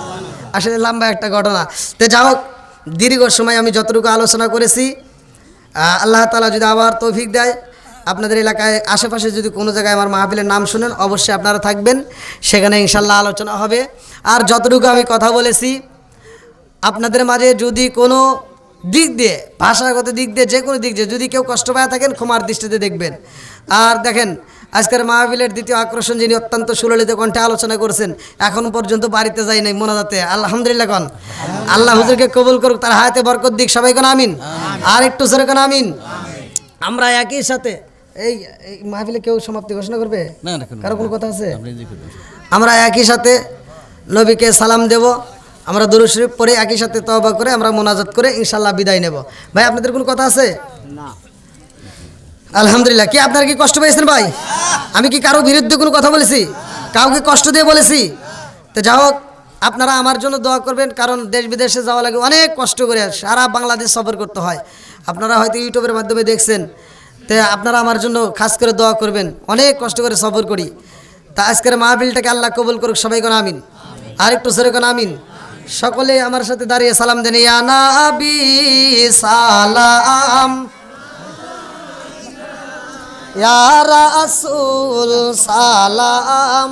আসলে লম্বা একটা ঘটনা। তো যাই হোক, দীর্ঘ সময় আমি যতটুকু আলোচনা করেছি, আল্লাহ তাআলা যদি আবার তৌফিক দেয়, আপনাদের এলাকায় আশেপাশে যদি কোনো জায়গায় আমার মাহফিলের নাম শুনেন, অবশ্যই আপনারা থাকবেন, সেখানে ইনশাল্লাহ আলোচনা হবে। আর যতটুকু আমি কথা বলেছি আপনাদের মাঝে যদি কোনো দিক দিয়ে, ভাষাগত দিক দিয়ে, যে কোনো দিক দিয়ে যদি কেউ কষ্ট পায় থাকেন, ক্ষমার দৃষ্টিতে দেখবেন। আর দেখেন, আজকের মাহফিলের দ্বিতীয় আকর্ষণ যিনি অত্যন্ত সুললিত কণ্ঠে আলোচনা করছেন, এখন পর্যন্ত বাড়িতে যাই নাই মোনাজাতে, আলহামদুলিল্লাহ কন। আল্লাহ হুজুরকে কবুল করুক, তার হায়াতে বরকত দিক, সবাই কোন আমিন। আর একটু জোরে কোন আমিন। আমরা একই সাথে এই মাহফিলে কেউ সমাপ্তি ঘোষণা করবে? না না, কারো কোনো কথা আছে? আপনি জি করবেন। আমরা একই সাথে নবীকে সালাম দেব, আমরা দুরূদ শরীফ পড়ে একই সাথে তওবা করে আমরা মোনাজাত করে ইনশাল্লাহ বিদায় নেব। ভাই আপনাদের কোনো কথা আছে? না। আলহামদুলিল্লাহ। কি আপনারা কি কষ্ট পেয়েছেন ভাই? আমি কি কারো বিরুদ্ধে কোনো কথা বলেছি? কাউকে কষ্ট দিয়ে বলেছি? তো যাই হোক, আপনারা আমার জন্য দোয়া করবেন, কারণ দেশ বিদেশে যাওয়া লাগে, অনেক কষ্ট করে সারা বাংলাদেশ সফর করতে হয়। আপনারা হয়তো ইউটিউবের মাধ্যমে দেখছেন, তো আপনারা আমার জন্য খাস করে দোয়া করবেন, অনেক কষ্ট করে সফর করি। তা আজকের মাহফিলটাকে আল্লাহ কবুল করুক, সবাই কোন আমিন। আর একটু সরে কোন আমিন। সকলে আমার সাথে দাঁড়িয়ে সালাম দেন, ইয়া নবী সালাম, ইয়া রাসূল সালাম।